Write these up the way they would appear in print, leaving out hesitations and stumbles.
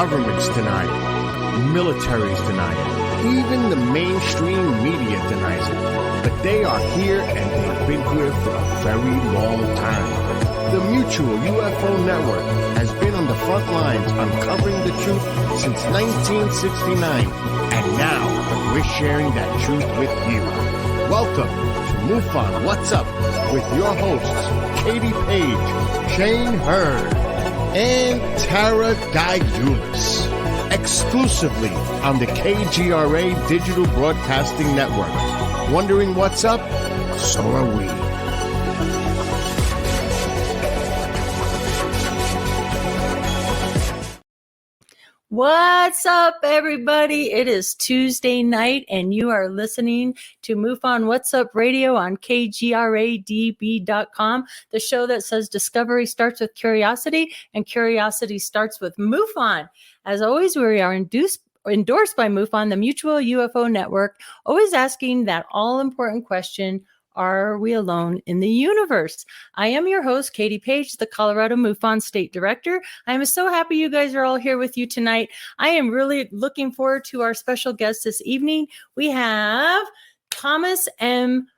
Governments deny it. Militaries deny it. Even the mainstream media denies it. But they are here and they've been here for a very long time. The Mutual UFO Network has been on the front lines uncovering the truth since 1969. And now we're sharing that truth with you. Welcome to MUFON What's Up with your hosts, Katie Page, Shane Hurd, and Tara Diulis. Exclusively on the KGRA Digital Broadcasting Network. Wondering what's up? So are we. What's up, everybody? It is Tuesday night, and you are listening to MUFON What's Up Radio on KGRADB.com, the show that says discovery starts with curiosity, and curiosity starts with MUFON. As always, we are endorsed by MUFON, the Mutual UFO Network, always asking that all-important question, are we alone in the universe? I am your host, Katie Page, the Colorado MUFON State Director. I am so happy you guys are all here with you tonight. I am really looking forward to our special guest this evening. We have Thomas M.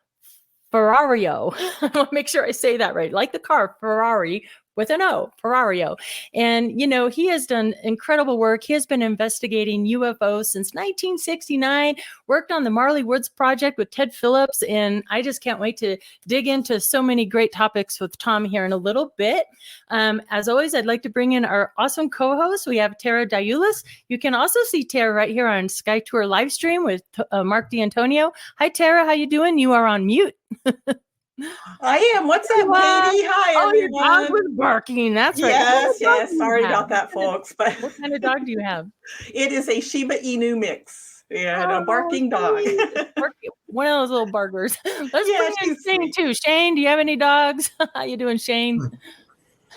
Ferrario. I want to make sure I say that right. Like the car, Ferrari, with an O, Ferrario. And, you know, he has done incredible work. He has been investigating UFOs since 1969, worked on the Marley Woods Project with Ted Phillips, and I just can't wait to dig into so many great topics with Tom here in a little bit. As always, I'd like to bring in our awesome co-host. We have Tara Diulis. You can also see Tara right here on Sky Tour live stream with Mark D'Antonio. Hi, Tara. How you doing? You are on mute. I am. What's up, Katie? Hi, everyone. Your dog was barking. That's right. Yes. Sorry about that, folks. But what kind of dog do you have? It is a Shiba Inu mix. Yeah, a barking dog. One of those little barkers. Let's bring in Shane too. Shane, do you have any dogs? How you doing, Shane?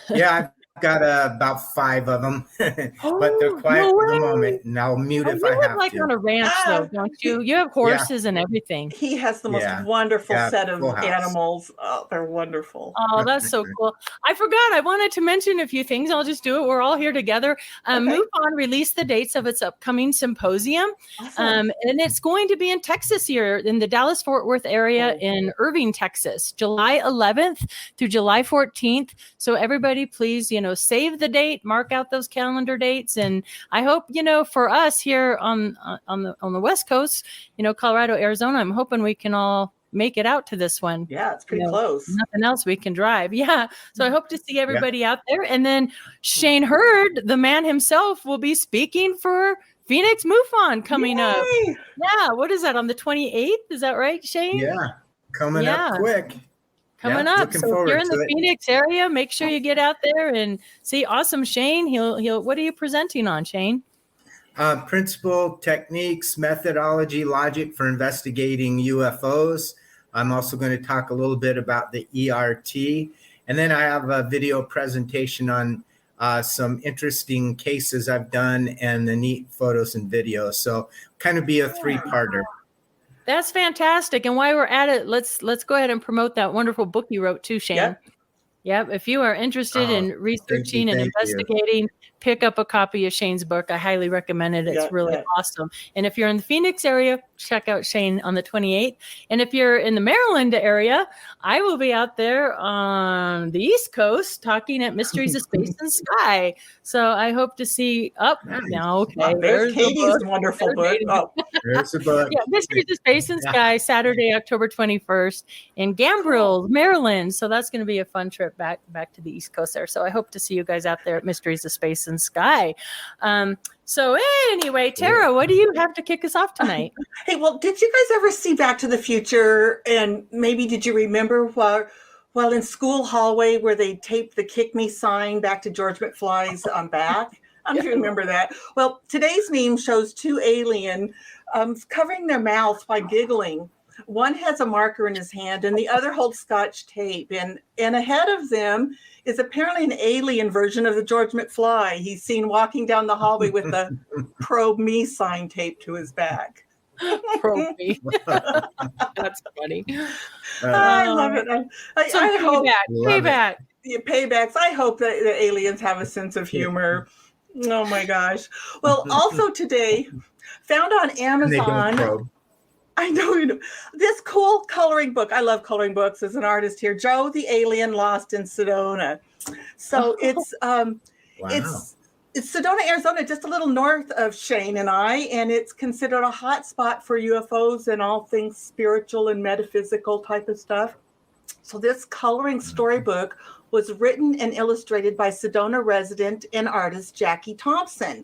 Yeah, I've got about 5 of them, but they're quiet for the moment, and I'll mute if I have to. You live like on a ranch, though, don't you? You have horses and everything. He has the most wonderful set of animals. Oh, they're wonderful. Oh, that's so cool. I forgot. I wanted to mention a few things. I'll just do it. We're all here together. MUFON released the dates of its upcoming symposium, and it's going to be in Texas here, in the Dallas-Fort Worth area in Irving, Texas, July 11th through July 14th. So everybody, please, save the date, mark out those calendar dates. And I hope, for us here on the West Coast, Colorado, Arizona, I'm hoping we can all make it out to this one. Yeah, it's pretty close. Nothing else we can drive. Yeah. So I hope to see everybody out there. And then Shane Hurd, the man himself, will be speaking for Phoenix MUFON coming up. Yeah. What is that, on the 28th? Is that right, Shane? Yeah. Coming up quick. Coming up. So if you're in the Phoenix area, make sure you get out there and see awesome Shane. He'll what are you presenting on, Shane? Principle, techniques, methodology, logic for investigating UFOs. I'm also going to talk a little bit about the ERT. And then I have a video presentation on some interesting cases I've done and the neat photos and videos. So kind of be a 3-parter. That's fantastic. And while we're at it, let's go ahead and promote that wonderful book you wrote too, Shane. Yep. If you are interested in researching and investigating, pick up a copy of Shane's book. I highly recommend it. It's really awesome. And if you're in the Phoenix area, check out Shane on the 28th. And if you're in the Maryland area, I will be out there on the East Coast talking at Mysteries of Space and Sky. So I hope to see now. Okay. There's Katie's wonderful book. There's the book. Yeah, Mysteries of Space and Sky, Saturday, October 21st in Gambrel, Maryland. So that's going to be a fun trip back to the East Coast there. So I hope to see you guys out there at Mysteries of Space and Sky. So anyway, Tara, what do you have to kick us off tonight? Hey, well, did you guys ever see Back to the Future? And maybe did you remember while in school hallway where they taped the "Kick Me" sign back to George McFly's back? I don't know if you remember that. Well, today's meme shows 2 aliens covering their mouths by giggling. One has a marker in his hand and the other holds Scotch tape. And ahead of them is apparently an alien version of the George McFly. He's seen walking down the hallway with the "Probe Me" sign taped to his back. Probe me. That's funny. I love it. I hope payback. Paybacks. I hope that the aliens have a sense of humor. Oh my gosh. Well, also today, found on And they don't Amazon. probe. I know, this cool coloring book. I love coloring books as an artist here. Joe the Alien Lost in Sedona. So Wow. it's Sedona, Arizona, just a little north of Shane and I, and it's considered a hot spot for UFOs and all things spiritual and metaphysical type of stuff. So this coloring storybook was written and illustrated by Sedona resident and artist Jackie Thompson.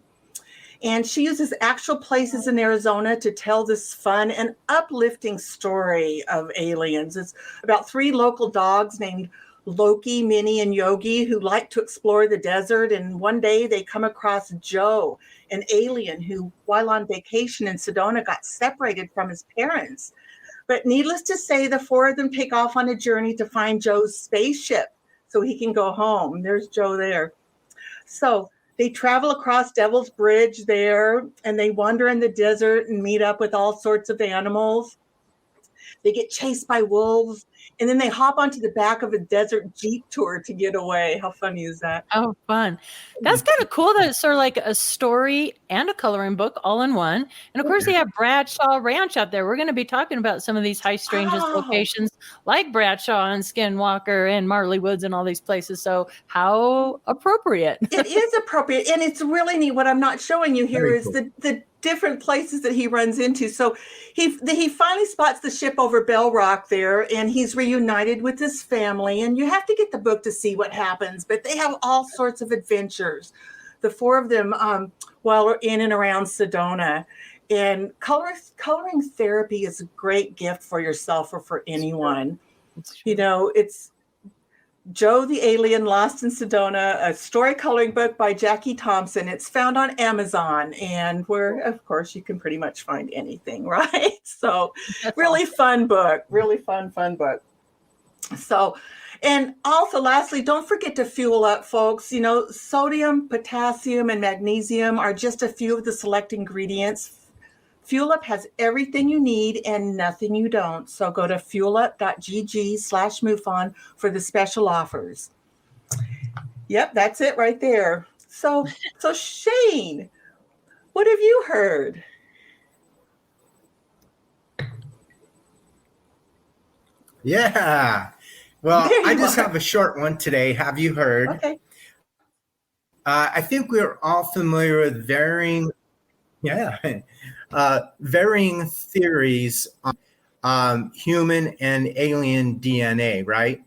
And she uses actual places in Arizona to tell this fun and uplifting story of aliens. It's about 3 local dogs named Loki, Minnie, and Yogi who like to explore the desert. And one day they come across Joe, an alien who, while on vacation in Sedona, got separated from his parents. But needless to say, the 4 of them take off on a journey to find Joe's spaceship so he can go home. There's Joe there. So they travel across Devil's Bridge there, and they wander in the desert and meet up with all sorts of animals. They get chased by wolves, and then they hop onto the back of a desert Jeep tour to get away. How funny is that? Oh, fun. That's kind of cool that it's sort of like a story and a coloring book all in one. And of course, they have Bradshaw Ranch out there. We're going to be talking about some of these high strangest locations like Bradshaw and Skinwalker and Marley Woods and all these places. So how appropriate. It is appropriate. And it's really neat. What I'm not showing you here is the different places that he runs into. So he finally spots the ship over Bell Rock there, and he's reunited with his family. And you have to get the book to see what happens, but they have all sorts of adventures. The 4 of them while in and around Sedona. And coloring therapy is a great gift for yourself or for anyone. You know, it's Joe the Alien Lost in Sedona, a story coloring book by Jackie Thompson. It's found on Amazon, and where, of course, you can pretty much find anything, right? So really fun book, really fun book. So, and also lastly, don't forget to fuel up, folks. You know, sodium, potassium, and magnesium are just a few of the select ingredients. Fuel Up has everything you need and nothing you don't. So go to fuelup.gg/MUFON for the special offers. Yep, that's it right there. So Shane, what have you heard? Yeah. Well, I just have a short one today. Have you heard? Okay. I think we're all familiar with varying theories on human and alien DNA, right?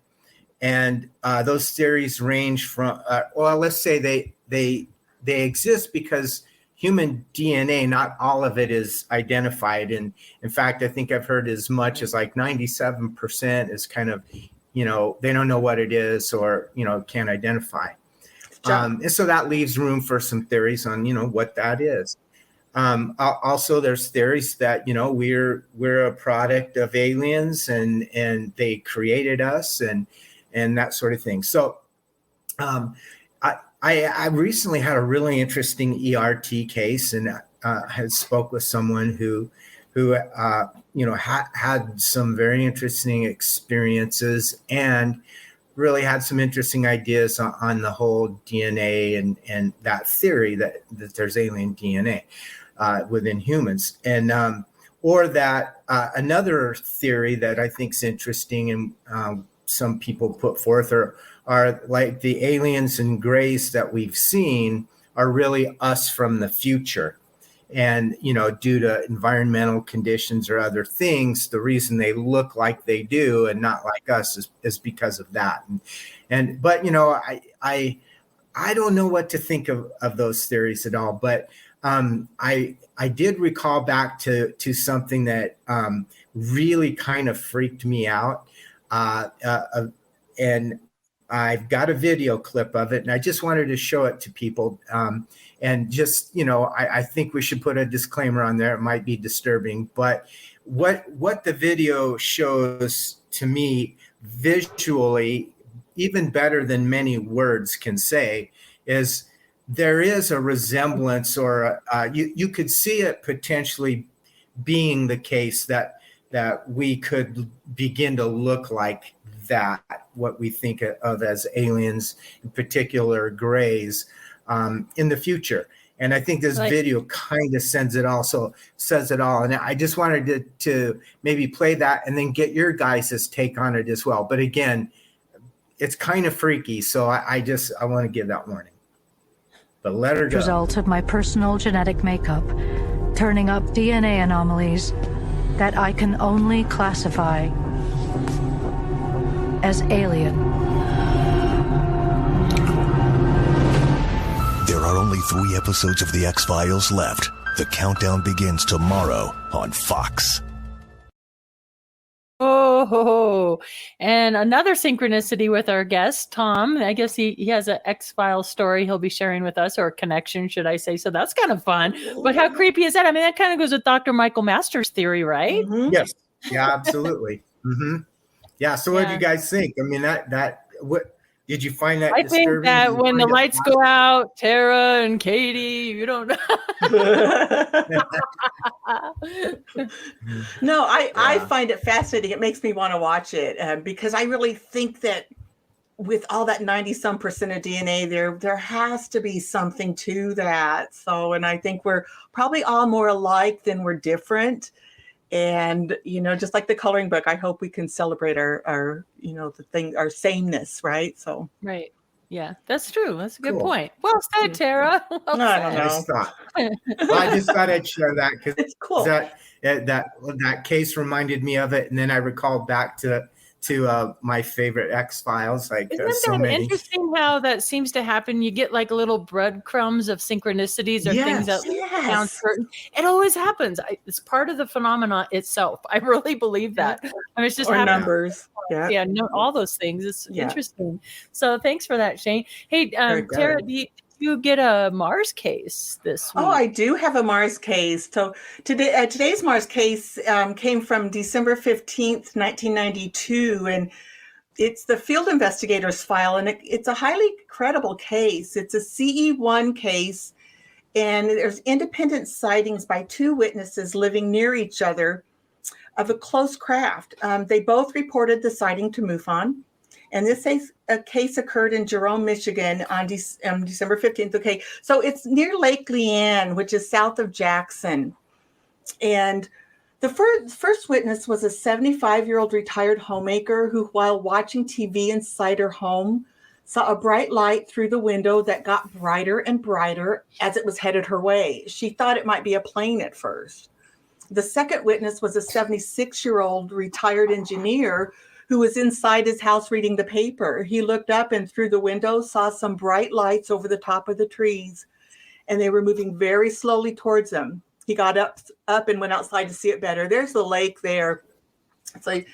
And those theories range from, well, let's say they exist because human DNA, not all of it is identified. And in fact, I think I've heard as much as like 97% is kind of, you know, they don't know what it is or, you know, can't identify. And so that leaves room for some theories on, you know, what that is. Also, there's theories that, you know, we're a product of aliens and they created us and that sort of thing. So I recently had a really interesting ERT case, and had spoke with someone who you know, had some very interesting experiences and really had some interesting ideas on the whole DNA and that theory that there's alien DNA within humans. And or that another theory that I think is interesting and some people put forth are like the aliens and grays that we've seen are really us from the future. And, you know, due to environmental conditions or other things, the reason they look like they do and not like us is because of that. But, you know, I don't know what to think of those theories at all. But I did recall back to something that really kind of freaked me out. And I've got a video clip of it, and I just wanted to show it to people. And just, you know, I think we should put a disclaimer on there. It might be disturbing, but what the video shows to me visually, even better than many words can say, is there is a resemblance, or you could see it potentially being the case that we could begin to look like that, what we think of as aliens, in particular grays. in the future. And I think this video kind of says it all. And I just wanted to maybe play that and then get your guys' take on it as well. But again, it's kind of freaky. So I want to give that warning. But let her go. Result of my personal genetic makeup, turning up DNA anomalies that I can only classify as alien. There are only 3 episodes of The X-Files left. The countdown begins tomorrow on Fox. Oh, and another synchronicity with our guest, Tom. I guess he has an X-Files story he'll be sharing with us, or a connection, should I say. So that's kind of fun. But how creepy is that? I mean, that kind of goes with Dr. Michael Masters' theory, right? Mm-hmm. Yes. Yeah, absolutely. Mm-hmm. Yeah. So what do you guys think? I mean, what did you find that disturbing? Think that when the lights go out, Tara and Katie, you don't know. No, I find it fascinating. It makes me want to watch it because I really think that with all that 90-some% of DNA, there has to be something to that. So, and I think we're probably all more alike than we're different. And, just like the coloring book, I hope we can celebrate our our sameness, right? So, right. Yeah, that's true. That's a good point. Well said, Tara. Well I don't know. Well, I just thought I'd share that because it's cool. That case reminded me of it, and then I recalled back to my favorite X-Files. Like, isn't that interesting how that seems to happen? You get like little breadcrumbs of synchronicities or things that sound certain. It always happens. It's part of the phenomena itself. I really believe that. I mean, it's just numbers. Yeah, no, all those things. It's interesting. So thanks for that, Shane. Hey, Tara, did you get a Mars case this week? Oh, I do have a Mars case. So today's Mars case came from December 15th, 1992, and it's the field investigators file, and it's a highly credible case. It's a CE1 case, and there's independent sightings by 2 witnesses living near each other of a close craft. They both reported the sighting to MUFON. And this case occurred in Jerome, Michigan on December 15th. Okay, so it's near Lake Leanne, which is south of Jackson. And the first witness was a 75-year-old retired homemaker who, while watching TV inside her home, saw a bright light through the window that got brighter and brighter as it was headed her way. She thought it might be a plane at first. The second witness was a 76-year-old retired engineer who was inside his house reading the paper. He looked up and through the window saw some bright lights over the top of the trees, and they were moving very slowly towards him. He got up and went outside to see it better. There's the lake there. It's like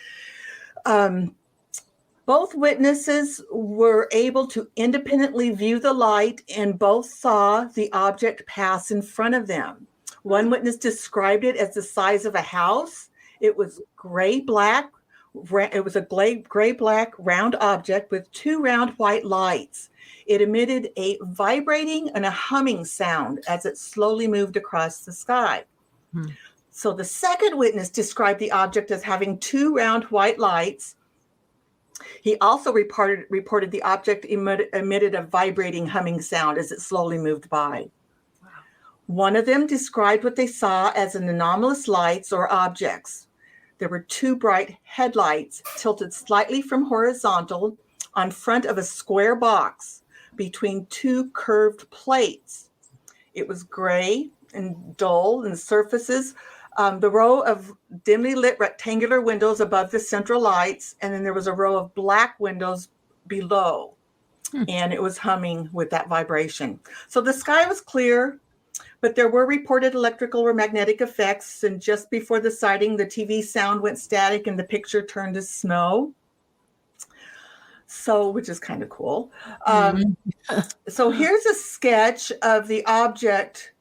both witnesses were able to independently view the light, and both saw the object pass in front of them. One witness described it as the size of a house. It was gray-black. It was a gray-black round object with 2 round white lights. It emitted a vibrating and a humming sound as it slowly moved across the sky. So the second witness described the object as having 2 round white lights. He also reported the object emitted a vibrating humming sound as it slowly moved by. One of them described what they saw as an anomalous lights or objects. There were 2 bright headlights tilted slightly from horizontal on front of a square box between 2 curved plates. It was gray and dull in the surfaces. The row of dimly lit rectangular windows above the central lights, and then there was a row of black windows below. And it was humming with that vibration. So the sky was clear, but there were reported electrical or magnetic effects. And just before the sighting, the TV sound went static and the picture turned to snow. So, which is kind of cool. So here's a sketch of the object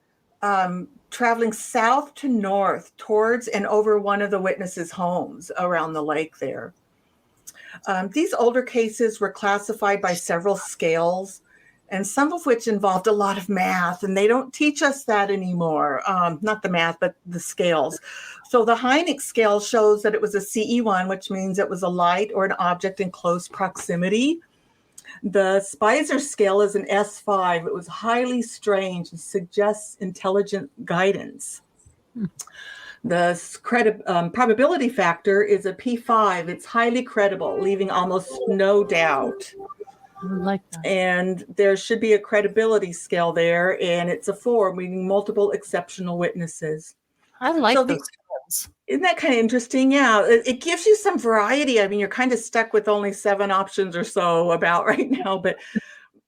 traveling south to north towards and over one of the witnesses' homes around the lake there. These older cases were classified by several scales, and some of which involved a lot of math, and they don't teach us that anymore. Not the math, but the scales. So the Hynek scale shows that it was a CE1, which means it was a light or an object in close proximity. The Spicer scale is an S5. It was highly strange and suggests intelligent guidance. The probability factor is a P5. It's highly credible, leaving almost no doubt. I like that. And there should be a credibility scale there, and it's a 4, meaning multiple exceptional witnesses. I like So those scales. Isn't that kind of interesting? Yeah, it gives you some variety. I mean, you're kind of stuck with only 7 options or so about right now, but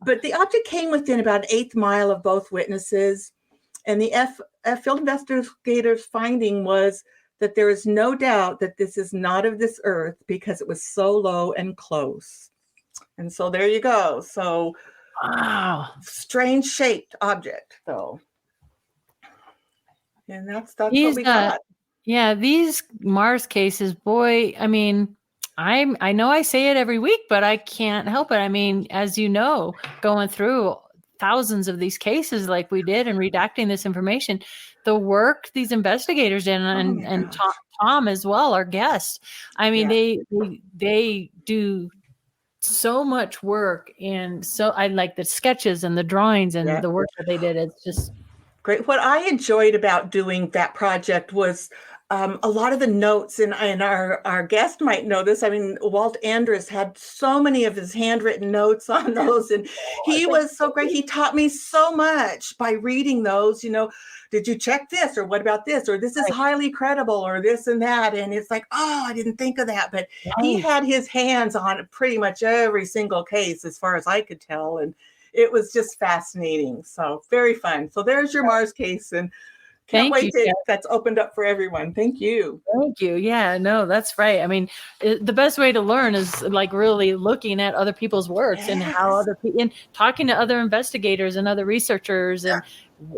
the object came within about an 1/8 mile of both witnesses, and the field investigators' finding was that there is no doubt that this is not of this earth because it was so low and close. And so there you go. So, Wow. strange shaped object, though. And that's what These, we got. Yeah, these Mars cases, boy, I mean, I know I say it every week, but I can't help it. I mean, as you know, going through thousands of these cases like we did and redacting this information, the work these investigators did and Tom as well, our guest. I mean, they do so much work, and so I like the sketches and the drawings and the work that they did. It's just great. What I enjoyed about doing that project was a lot of the notes, and our guest might know this. I mean, Walt Andrus had so many of his handwritten notes on those, and he was so great. He taught me so much by reading those. You know, did you check this, or what about this, or this is highly credible, or this and that? And it's like, oh, I didn't think of that. But he had his hands on pretty much every single case, as far as I could tell, and it was just fascinating. So very fun. So there's your Mars case, and can't wait to that's opened up for everyone. Thank you. Thank you. Yeah, no, that's right. I mean, the best way to learn is like really looking at other people's works and how other people, and talking to other investigators and other researchers, and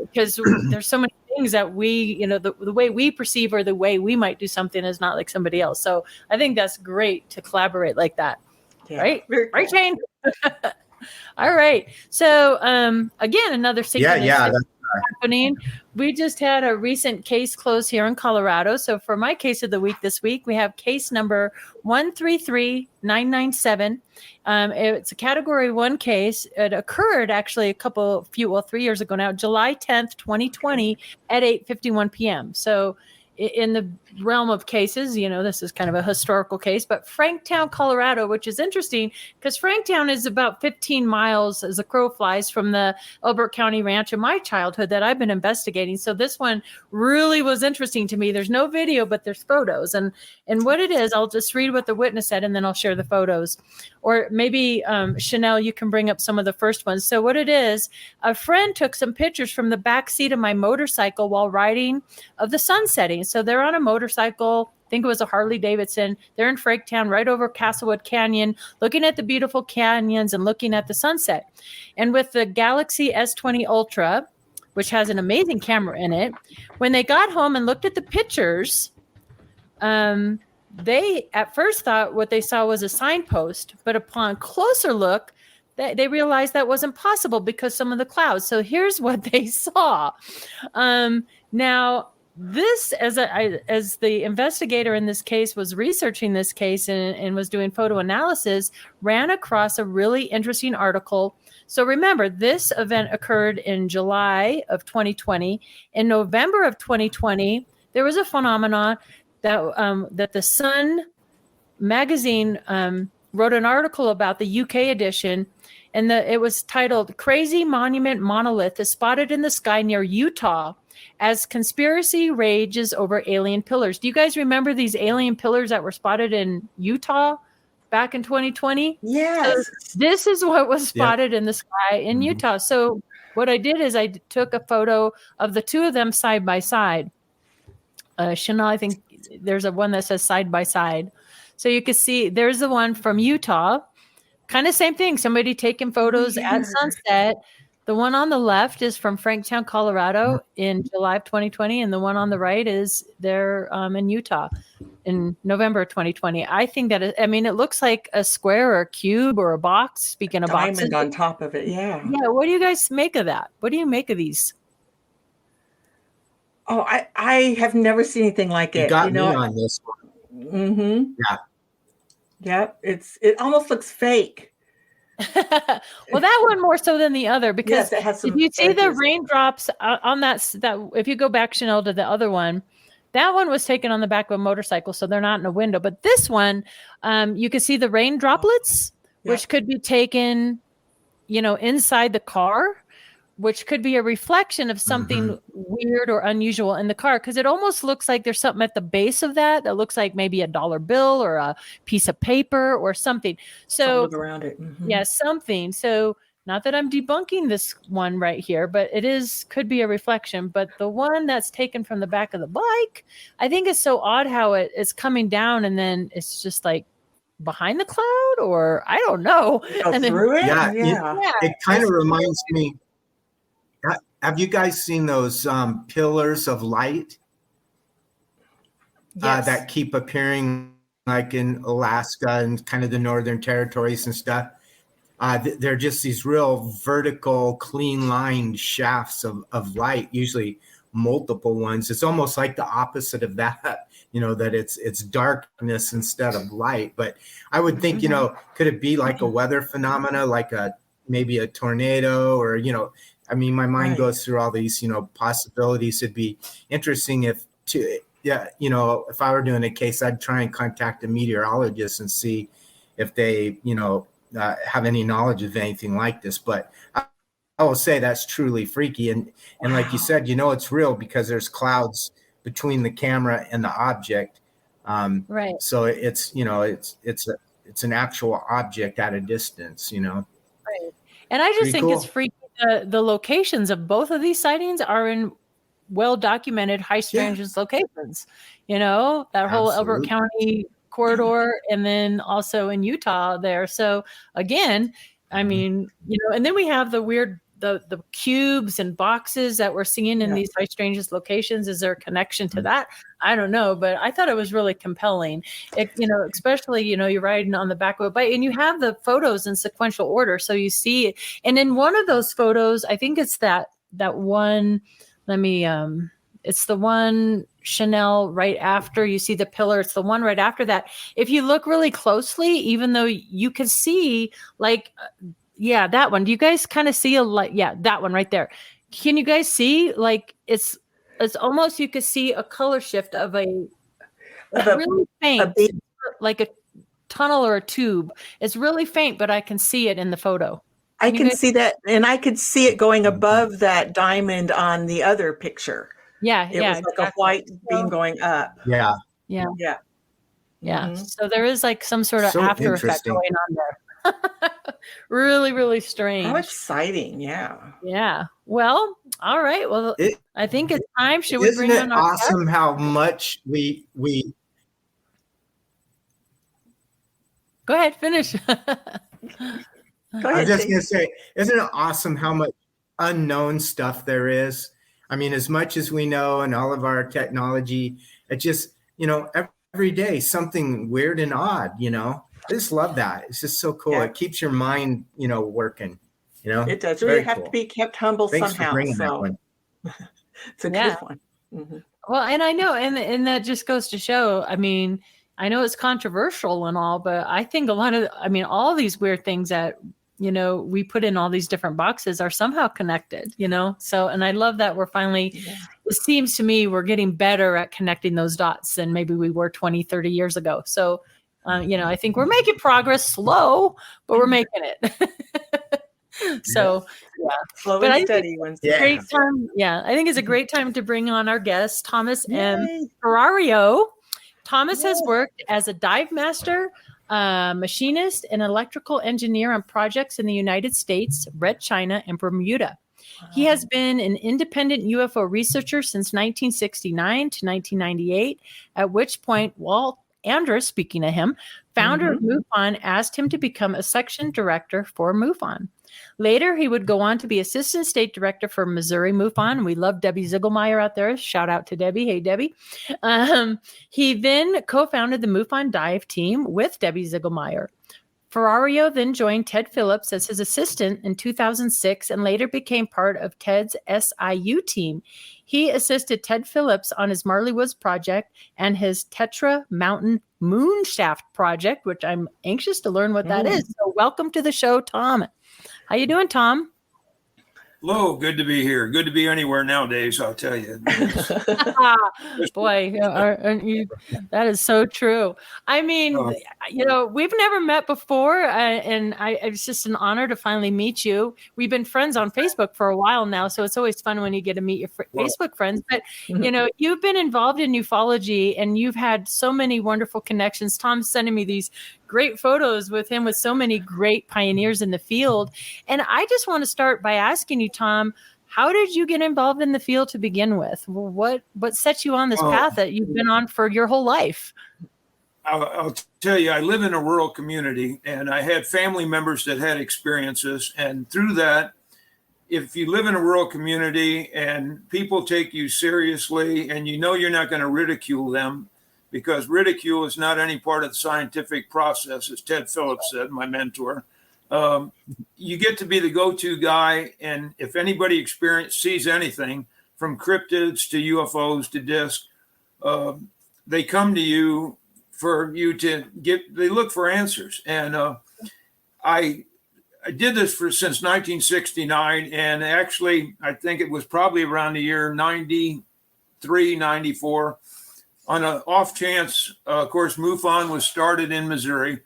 because there's so many things that we, you know, the way we perceive or the way we might do something is not like somebody else. So I think that's great to collaborate like that. Yeah. Right? Right, Shane? All right. So again, another synchronicity happening. We just had a recent case close here in Colorado. So for my case of the week this week, we have case number 133997. It's a category 1 case. It occurred actually 3 years ago now, July 10th, 2020 at 8:51 p.m. So in the realm of cases, you know, this is kind of a historical case, but Franktown, Colorado, which is interesting because Franktown is about 15 miles as a crow flies from the Elbert County Ranch in my childhood that I've been investigating. So this one really was interesting to me. There's no video, but there's photos. And what it is, I'll just read what the witness said, and then I'll share the photos. Or maybe, Chanel, you can bring up some of the first ones. So what it is, a friend took some pictures from the back seat of my motorcycle while riding of the sun setting. So they're on a motorcycle. I think it was a Harley Davidson. They're in Franktown, right over Castlewood Canyon, looking at the beautiful canyons and looking at the sunset. And with the Galaxy S20 Ultra, which has an amazing camera in it, when they got home and looked at the pictures, they at first thought what they saw was a signpost, but upon closer look, they realized that wasn't possible because some of the clouds. So here's what they saw. Now, this, as the investigator in this case was researching this case and was doing photo analysis, ran across a really interesting article. So remember, this event occurred in July of 2020. In November of 2020, there was a phenomenon that the Sun magazine wrote an article about the UK edition, and it was titled "Crazy Monument Monolith is Spotted in the Sky Near Utah as Conspiracy Rages Over Alien Pillars." Do you guys remember these alien pillars that were spotted in Utah back in 2020? Yes. So this is what was spotted in the sky in Utah. So what I did is I took a photo of the two of them side by side. Chanel, I think there's one that says side by side. So you can see there's the one from Utah. Kind of same thing. Somebody taking photos at sunset. The one on the left is from Franktown, Colorado in July of 2020. And the one on the right is there in Utah in November 2020. I think that, it looks like a square or a cube or a box. Speaking of boxes. Diamond on top of it. Yeah. Yeah. What do you guys make of that? What do you make of these? Oh, I have never seen anything like it. You got me on this one. Mm-hmm. Yeah. Yeah. It almost looks fake. Well, that one more so than the other, because Yes, it has if some you see the edges. raindrops on that, if you go back, Chanel, to the other one, that one was taken on the back of a motorcycle, so they're not in a window. But this one, you can see the rain droplets, which could be taken, inside the car, which could be a reflection of something weird or unusual in the car, because it almost looks like there's something at the base of that looks like maybe a dollar bill or a piece of paper or something. So around it. yeah, something. So not that I'm debunking this one right here, but could be a reflection. But the one that's taken from the back of the bike, I think is so odd how it's coming down and then it's just like behind the cloud, or I don't know. And then, Through it? Yeah, yeah, it kind of reminds me. Have you guys seen those pillars of light that keep appearing, like in Alaska and kind of the northern territories and stuff? They're just these real vertical, clean lined shafts of light, usually multiple ones. It's almost like the opposite of that, that it's darkness instead of light. But I would think, could it be like a weather phenomena, like maybe a tornado, or, I mean, my mind goes through all these, possibilities. It'd be interesting if I were doing a case, I'd try and contact a meteorologist and see if they, have any knowledge of anything like this. But I will say that's truly freaky. And like you said, it's real because there's clouds between the camera and the object. right. So it's an actual object at a distance, Right. And I just Pretty think cool. it's freaky. The locations of both of these sightings are in well-documented high strangeness locations. That whole Elbert Absolutely. County corridor, and then also in Utah there. So again, I mean, and then we have the weird, the cubes and boxes that we're seeing in these high strangeness locations. Is there a connection to that? I don't know, but I thought it was really compelling. Especially, you're riding on the back of a bike and you have the photos in sequential order. So you see it. And in one of those photos, I think it's that one, it's the one, Chanel, right after you see the pillar. It's the one right after that. If you look really closely, even though you can see that one. Do you guys kind of see that one right there? Can you guys see it's almost, you could see a color shift of it's really faint, like a tunnel or a tube. It's really faint, but I can see it in the photo. I can see that, and I could see it going above that diamond on the other picture. Yeah, it was like a white beam going up. Yeah. So there is like some sort of after effect going on there. Really, really strange. How exciting! Yeah. Well, all right. Well, I think it's time. Should we bring Isn't on it our awesome how much we Go ahead, finish. Go I was ahead. just going to say, isn't it awesome how much unknown stuff there is? I mean, as much as we know and all of our technology, it just, every day something weird and odd, I just love that. It's just so cool. Yeah. It keeps your mind, working, It does. Very We have cool. to be kept humble Thanks somehow. for bringing that So one. it's a good one. Mm-hmm. Well, and I know, and that just goes to show, I mean, I know it's controversial and all, but I think all these weird things that, we put in all these different boxes are somehow connected, So, and I love that we're finally, it seems to me we're getting better at connecting those dots than maybe we were 20, 30 years ago. So, I think we're making progress, slow, but we're making it. So, Slow But I and think steady. great time. Yeah, I think it's a great time to bring on our guest, Thomas M. Ferrario. Thomas has worked as a dive master, machinist, and electrical engineer on projects in the United States, Red China, and Bermuda. He has been an independent UFO researcher since 1969 to 1998, at which point Walt Andrus, speaking of him, founder of MUFON, asked him to become a section director for MUFON. Later, he would go on to be assistant state director for Missouri MUFON. We love Debbie Ziegelmeyer out there. Shout out to Debbie. Hey, Debbie. He then co-founded the MUFON dive team with Debbie Ziegelmeyer. Ferrario then joined Ted Phillips as his assistant in 2006 and later became part of Ted's SIU team. He assisted Ted Phillips on his Marley Woods project and his Tetra Mountain Moonshaft project, which I'm anxious to learn what that is. So welcome to the show, Tom. How you doing, Tom? Hello, good to be here. Good to be anywhere nowadays, I'll tell you. Boy, that is so true. I mean, we've never met before, and it's just an honor to finally meet you. We've been friends on Facebook for a while now, so it's always fun when you get to meet your Facebook friends. But, you've been involved in ufology, and you've had so many wonderful connections. Tom's sending me these great photos with him with so many great pioneers in the field. And I just want to start by asking you, Tom, how did you get involved in the field to begin with? What set you on this path that you've been on for your whole life? I'll tell you, I live in a rural community, and I had family members that had experiences. And through that, if you live in a rural community and people take you seriously and you're not going to ridicule them, because ridicule is not any part of the scientific process, as Ted Phillips said, my mentor. You get to be the go-to guy, and if anybody sees anything from cryptids to UFOs to discs, they come to you for you to they look for answers. And I did this since 1969, and actually I think it was probably around the year 93, 94. On an off chance, of course, MUFON was started in Missouri,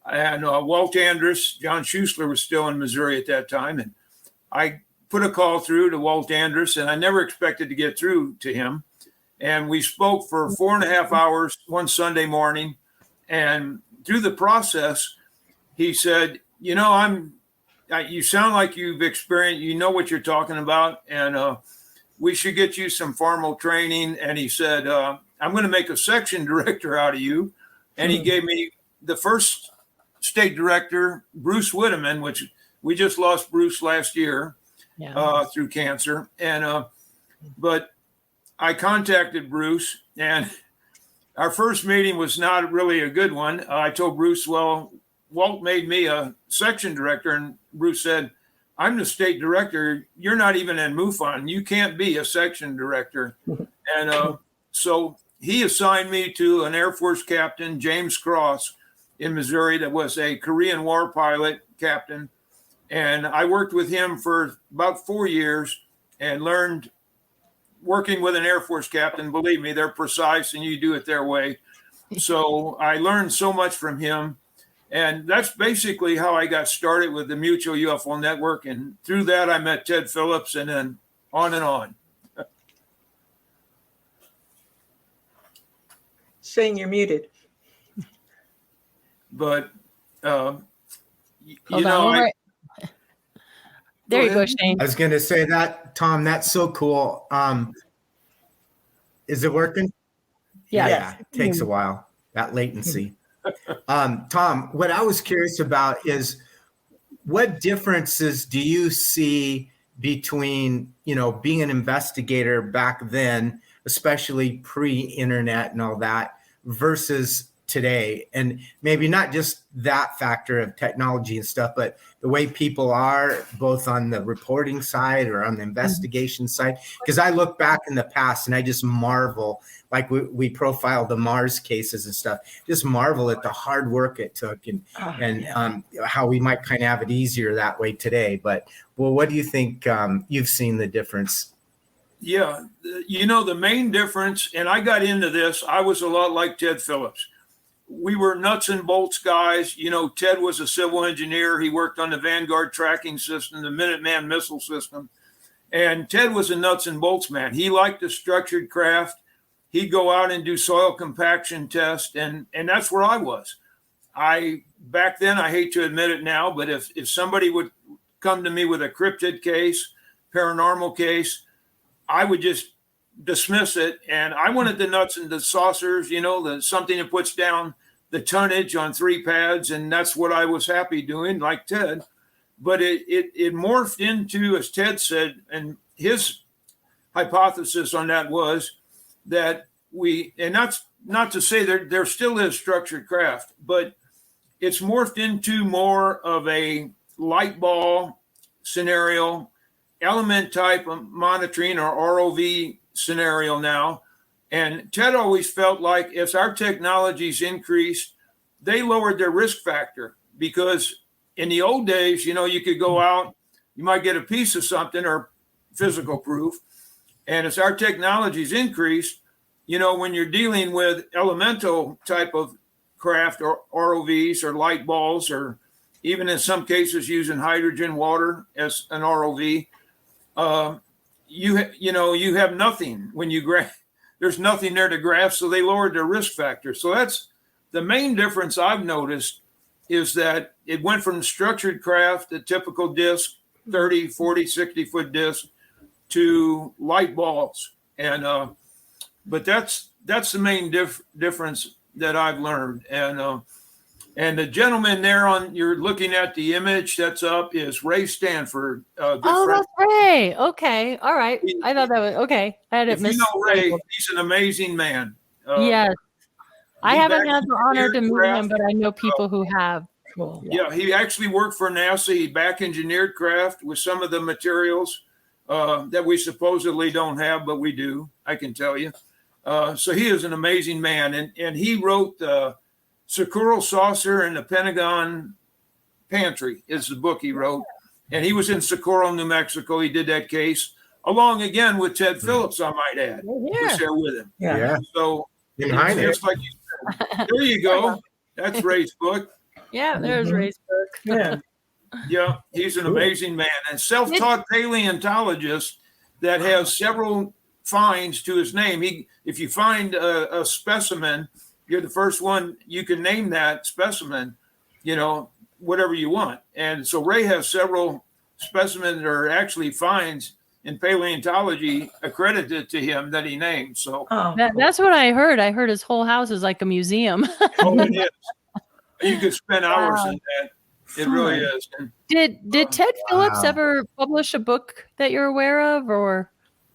and Walt Andrus, John Schuessler was still in Missouri at that time. And I put a call through to Walt Andrus, and I never expected to get through to him. And we spoke for 4.5 hours one Sunday morning. And through the process, he said, you sound like you've experienced, you know what you're talking about, and we should get you some formal training. And he said, I'm going to make a section director out of you. And he gave me the first state director, Bruce Whitteman, which we just lost Bruce last year through cancer. And but I contacted Bruce, and our first meeting was not really a good one. I told Bruce, well, Walt made me a section director. And Bruce said, I'm the state director. You're not even in MUFON. You can't be a section director. And so he assigned me to an Air Force captain, James Cross, in Missouri, that was a Korean War pilot captain. And I worked with him for about 4 years and learned, working with an Air Force captain, believe me, they're precise and you do it their way. So I learned so much from him. And that's basically how I got started with the Mutual UFO Network. And through that, I met Ted Phillips, and then on and on. Shane, you're muted. But, There you go, Shane. I was going to say that, Tom, that's so cool. Is it working? Yeah. It takes a while, that latency. Tom, what I was curious about is what differences do you see between, being an investigator back then, especially pre-internet and all that, versus today? And maybe not just that factor of technology and stuff, but the way people are both on the reporting side or on the investigation side. Because I look back in the past and I just marvel, like we profile the Mars cases and stuff, just marvel at the hard work it took and how we might kind of have it easier that way today. But what do you think you've seen the difference? Yeah, the main difference, and I got into this, I was a lot like Ted Phillips. We were nuts and bolts guys. Ted was a civil engineer. He worked on the Vanguard tracking system, the Minuteman missile system. And Ted was a nuts and bolts man. He liked the structured craft. He'd go out and do soil compaction tests. And that's where I was. Back then, I hate to admit it now, but if somebody would come to me with a cryptid case, paranormal case, I would just dismiss it. And I wanted the nuts and the saucers, something that puts down the tonnage on 3 pads. And that's what I was happy doing, like Ted. But it morphed into, as Ted said, and his hypothesis on that was that and that's not to say there still is structured craft, but it's morphed into more of a light ball scenario, element type of monitoring or ROV scenario now. And Ted always felt like as our technologies increased, they lowered their risk factor, because in the old days, you could go out, you might get a piece of something or physical proof. And as our technologies increased, when you're dealing with elemental type of craft or ROVs or light balls, or even in some cases using hydrogen water as an ROV, you have nothing when you grab. There's nothing there to graph, so they lowered their risk factor. So that's the main difference I've noticed, is that it went from structured craft, the typical disc, 30, 40, 60-foot disc, to light balls. And but that's the main difference that I've learned. And the gentleman there you're looking at the image that's up is Ray Stanford. That's Ray. Okay. All right. I thought that was okay. I had it If you know Ray, he's an amazing man. Yes. I haven't had the honor to meet craft. him, but I know people who have. Cool. Yeah, he actually worked for NASA. He back engineered craft with some of the materials that we supposedly don't have, but we do, I can tell you. So he is an amazing man. And he wrote Socorro Saucer and the Pentagon Pantry is the book he wrote. And he was in Socorro, New Mexico. He did that case, along again with Ted Phillips, I might add. Was there with him. Yeah. So just like you said, there you go. That's Ray's book. Yeah, there's Ray's book. Yeah, he's an amazing man, and self-taught paleontologist that has several finds to his name. If you find a specimen, you're the first one, you can name that specimen, whatever you want. And so Ray has several specimens that are actually finds in paleontology accredited to him that he named. So that's what I heard. I heard his whole house is like a museum. Oh, it is. You could spend hours in that. It really is. And, did Ted Phillips ever publish a book that you're aware of, or?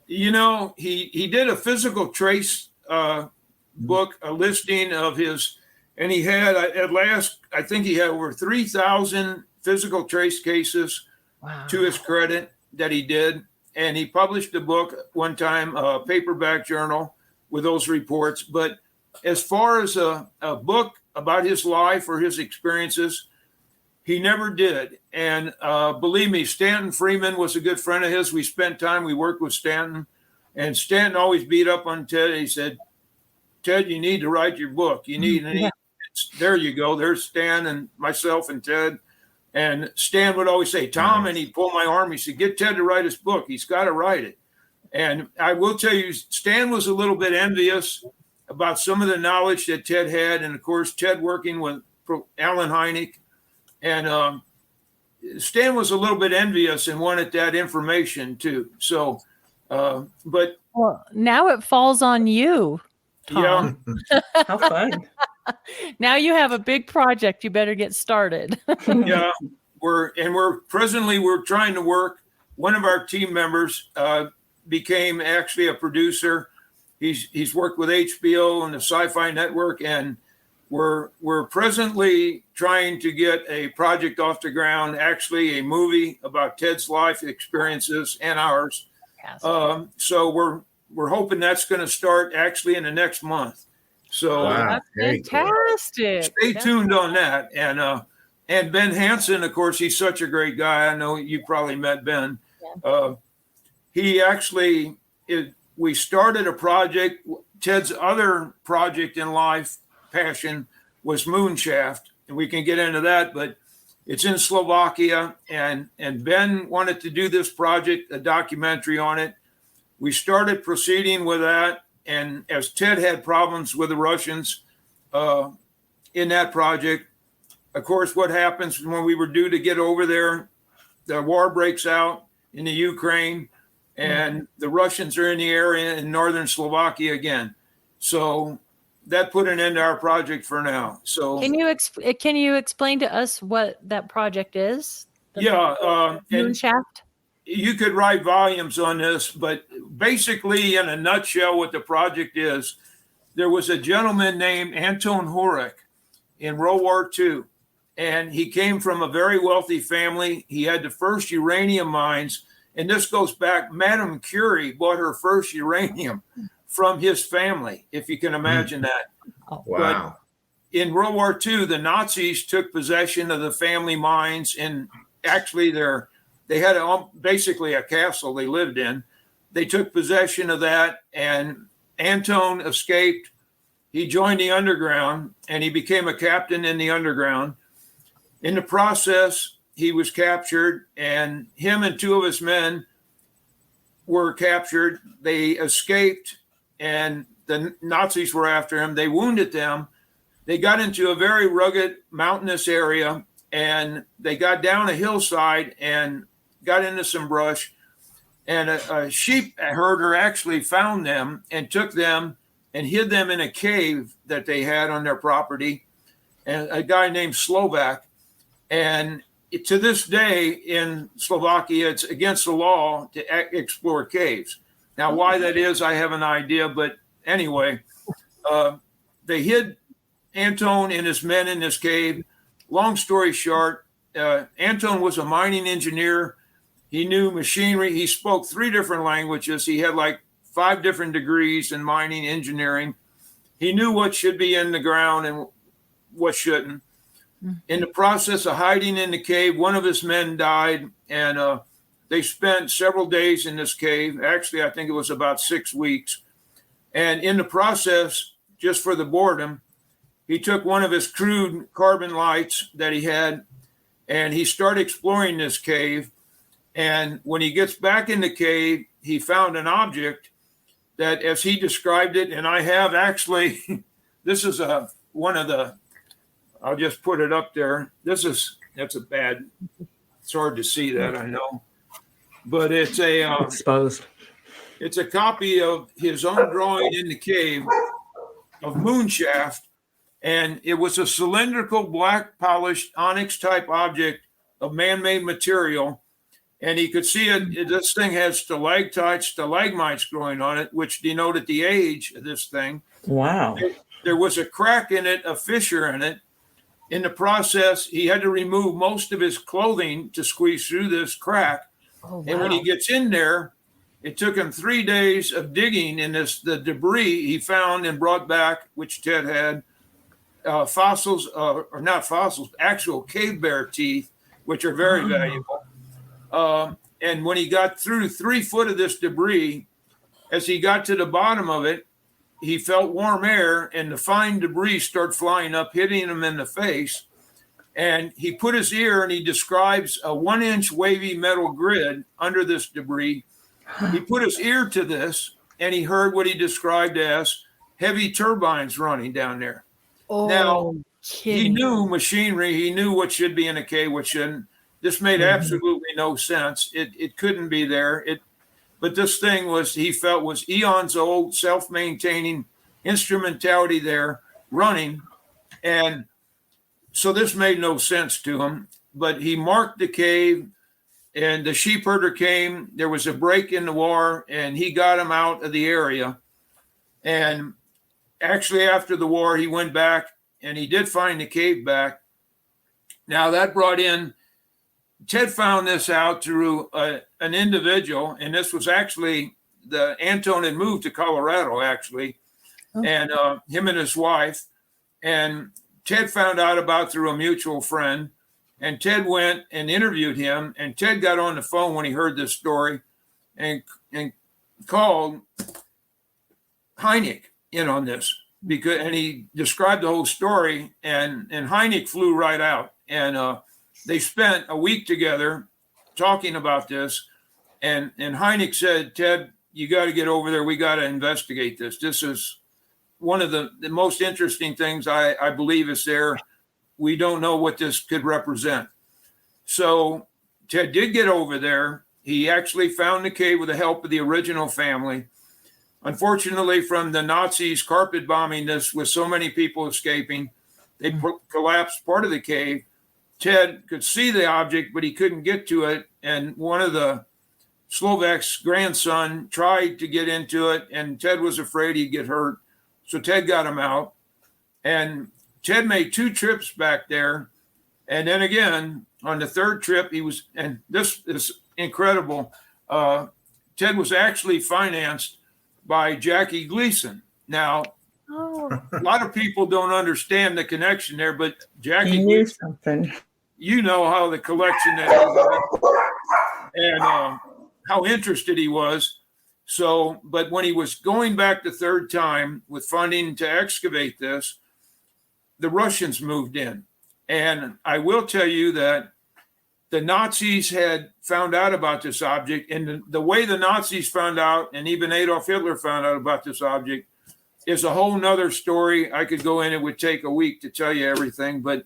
He did a physical trace book, a listing of his, and he had at last, I think he had over 3,000 physical trace cases to his credit that he did. And he published a book one time, a paperback journal with those reports. But as far as a book about his life or his experiences, he never did. And believe me, Stanton Freeman was a good friend of his. We spent time, we worked with Stanton. And Stanton always beat up on Ted. He said, Ted, you need to write your book. You need, there you go. There's Stan and myself and Ted. And Stan would always say, Tom, and he'd pull my arm. He said, get Ted to write his book. He's got to write it. And I will tell you, Stan was a little bit envious about some of the knowledge that Ted had. And of course, Ted working with Alan Hynek. And Stan was a little bit envious and wanted that information too. So, but now it falls on you, Tom. Yeah. How fun. Now you have a big project. You better get started. Yeah, we're presently trying to work. One of our team members became actually a producer. He's worked with HBO and the Sci-Fi Network, and we're presently trying to get a project off the ground, actually a movie about Ted's life experiences and ours. So we're hoping that's going to start actually in the next month. So that's fantastic. Stay tuned on that. And Ben Hansen, of course, he's such a great guy. I know you probably met Ben. Yeah. He actually, we started a project. Ted's other project in life, passion, was Moonshaft. And we can get into that, but it's in Slovakia. And Ben wanted to do this project, a documentary on it. We started proceeding with that. And as Ted had problems with the Russians in that project, of course, what happens when we were due to get over there, the war breaks out in the Ukraine, and the Russians are in the area in northern Slovakia again. So that put an end to our project for now. So can you explain to us what that project is? Moonshaft? You could write volumes on this, but basically, in a nutshell, what the project is, there was a gentleman named Anton Horek in World War II and he came from a very wealthy family. He had the first uranium mines, and this goes back. Madame Curie bought her first uranium from his family, if you can imagine that. Oh. Wow. But in World War II, the Nazis took possession of the family mines, and actually they had basically a castle they lived in. They took possession of that, and Anton escaped. He joined the underground, and he became a captain in the underground. In the process, he was captured, and him and two of his men were captured. They escaped, and the Nazis were after him. They wounded them. They got into a very rugged mountainous area, and they got down a hillside and got into some brush. And a sheep herder actually found them and took them and hid them in a cave that they had on their property, and a guy named Slovak. And to this day in Slovakia, it's against the law to explore caves. Now, why that is, I have an idea. But anyway, they hid Anton and his men in this cave. Long story short, Anton was a mining engineer. He knew machinery. He spoke 3 different languages. He had like 5 different degrees in mining engineering. He knew what should be in the ground and what shouldn't. In the process of hiding in the cave, one of his men died, and they spent several days in this cave. Actually, I think it was about 6 weeks. And in the process, just for the boredom, he took one of his crude carbon lights that he had, and he started exploring this cave. And when he gets back in the cave, he found an object that, as he described it, and I have actually, this is one of the, I'll just put it up there. That's a bad, it's hard to see that, I know. But it's exposed. It's a copy of his own drawing in the cave of Moonshaft. And it was a cylindrical, black polished onyx type object of man-made material. And he could see it. This thing has stalactites, stalagmites growing on it, which denoted the age of this thing. Wow. There was a crack in it, a fissure in it. In the process, he had to remove most of his clothing to squeeze through this crack. Oh, wow. And when he gets in there, it took him 3 days of digging in the debris he found and brought back, which Ted had, fossils, or not fossils, actual cave bear teeth, which are very valuable. And when he got through 3 foot of this debris, as he got to the bottom of it, he felt warm air, and the fine debris started flying up, hitting him in the face. And he put his ear, and he describes a 1-inch wavy metal grid under this debris. He put his ear to this, and he heard what he described as heavy turbines running down there. Oh, now, kidding. he knew machinery. He knew what should be in a cave, what shouldn't. This made absolutely no sense. It couldn't be there. But this thing he felt was eons old, self-maintaining instrumentality there running. And so this made no sense to him. But he marked the cave, and the sheep herder came. There was a break in the war, and he got him out of the area. And actually, after the war, he went back, and he did find the cave back. Now, that brought in, Ted found this out through an individual, and this was actually Anton had moved to Colorado, actually, and him and his wife. And Ted found out about through a mutual friend, and Ted went and interviewed him. And Ted got on the phone when he heard this story, and called Hynek in on this, and he described the whole story. And Hynek flew right out, and they spent a week together talking about this. And Hynek said, Ted, you got to get over there. We got to investigate this. This is one of the most interesting things I believe is there. We don't know what this could represent. So Ted did get over there. He actually found the cave with the help of the original family. Unfortunately, from the Nazis carpet bombing this with so many people escaping, they collapsed part of the cave. Ted could see the object, but he couldn't get to it. And one of the Slovak's grandson tried to get into it, and Ted was afraid he'd get hurt. So Ted got him out. And Ted made 2 trips back there. And then again, on the third trip, he was, and this is incredible. Ted was actually financed by Jackie Gleason. Now, a lot of people don't understand the connection there, but Jackie He knew Gleason, something. you know how the collection that he had and how interested he was. So, but when he was going back the third time with funding to excavate this, the Russians moved in. And I will tell you that the Nazis had found out about this object, and the way the Nazis found out, and even Adolf Hitler found out about this object, is a whole nother story. I could go in, it would take a week to tell you everything, but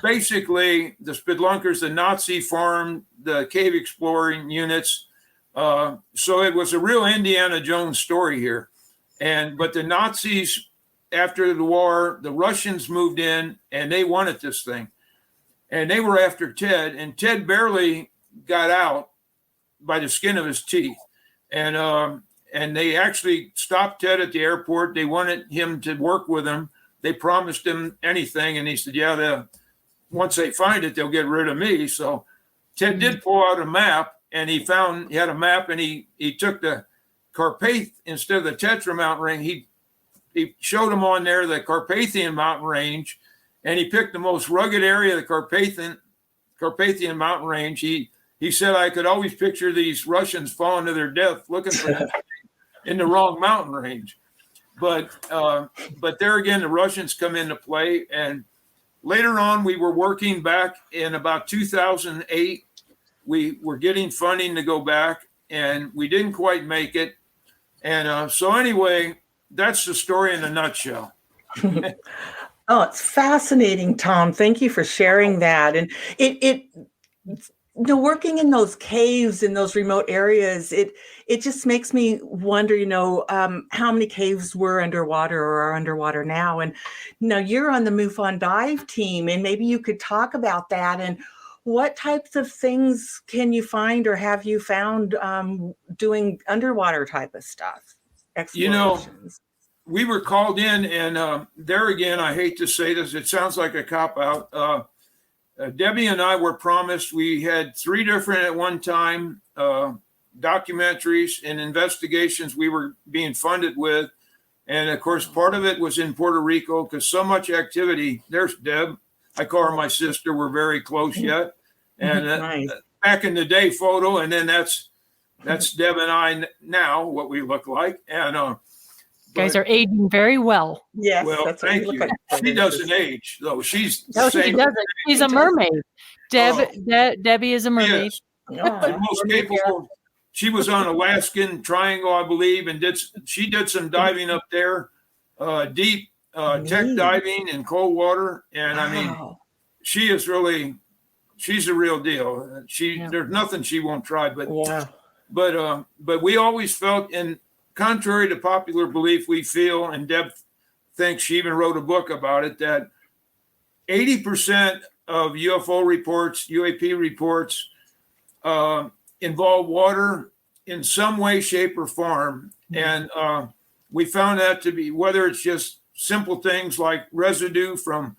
basically the Spellunkers, the Nazi farmed the cave exploring units. So it was a real Indiana Jones story here. But the Nazis, after the war, the Russians moved in and they wanted this thing. And they were after Ted, and Ted barely got out by the skin of his teeth. And they actually stopped Ted at the airport. They wanted him to work with them. They promised him anything. And he said, yeah, once they find it, they'll get rid of me. So Ted did pull out a map, and he had a map, and he took the Carpath instead of the Tetra mountain range. He showed him on there the Carpathian mountain range, and he picked the most rugged area of the Carpathian mountain range. He said, I could always picture these Russians falling to their death looking for that in the wrong mountain range. But there again, the Russians come into play. And later on, we were working back in about 2008. We were getting funding to go back, and we didn't quite make it. And so anyway, that's the story in a nutshell. Oh, it's fascinating, Tom. Thank you for sharing that. And working in those caves in those remote areas, it just makes me wonder, how many caves were underwater or are underwater now. And now you're on the MUFON dive team, and maybe you could talk about that and what types of things can you find or have you found doing underwater type of stuff? Explorations. We were called in, and there again, I hate to say this, it sounds like a cop-out. Debbie and I were promised, we had 3 different at one time documentaries and investigations we were being funded with. And of course, part of it was in Puerto Rico because so much activity. There's Deb. I call her my sister. We're very close yet. And Nice. Back in the day photo, and then that's Deb and I now, what we look like. And guys are aging very well. Yes, well, that's what thank you you. look like. She doesn't age, though. She's No, she doesn't. She's a mermaid. Debbie is a mermaid. Yeah. The most capable. She was on Alaskan Triangle, I believe, and she did some diving up there, deep tech diving in cold water. And I mean, she's a real deal. There's nothing she won't try. But we always felt, and contrary to popular belief, we feel, and Deb thinks, she even wrote a book about it, that 80% of UFO reports, UAP reports, involve water in some way, shape, or form. And we found that to be, whether it's just simple things like residue from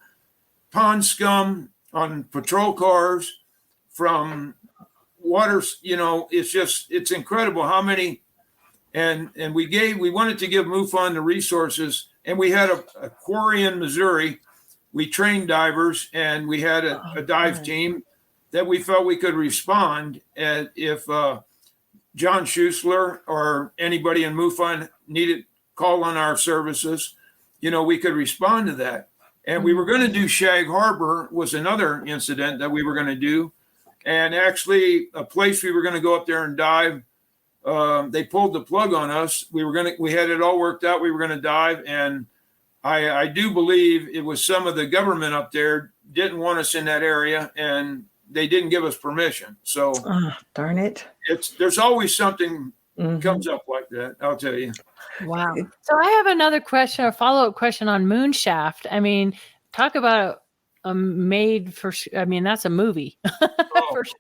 pond scum on patrol cars, from water, it's incredible how many. And we wanted to give MUFON the resources, and we had a quarry in Missouri. We trained divers, and we had a dive team that we felt we could respond if John Schuessler or anybody in MUFON needed call on our services. We could respond to that. And we were going to do Shag Harbor was another incident that we were going to do, and actually a place we were going to go up there and dive. They pulled the plug on us. We had it all worked out. We were going to dive. And I do believe it was some of the government up there didn't want us in that area, and they didn't give us permission. So darn it. There's always something comes up like that. I'll tell you. Wow. So I have another question, a follow-up question on Moonshaft. I mean, talk about that's a movie for sure.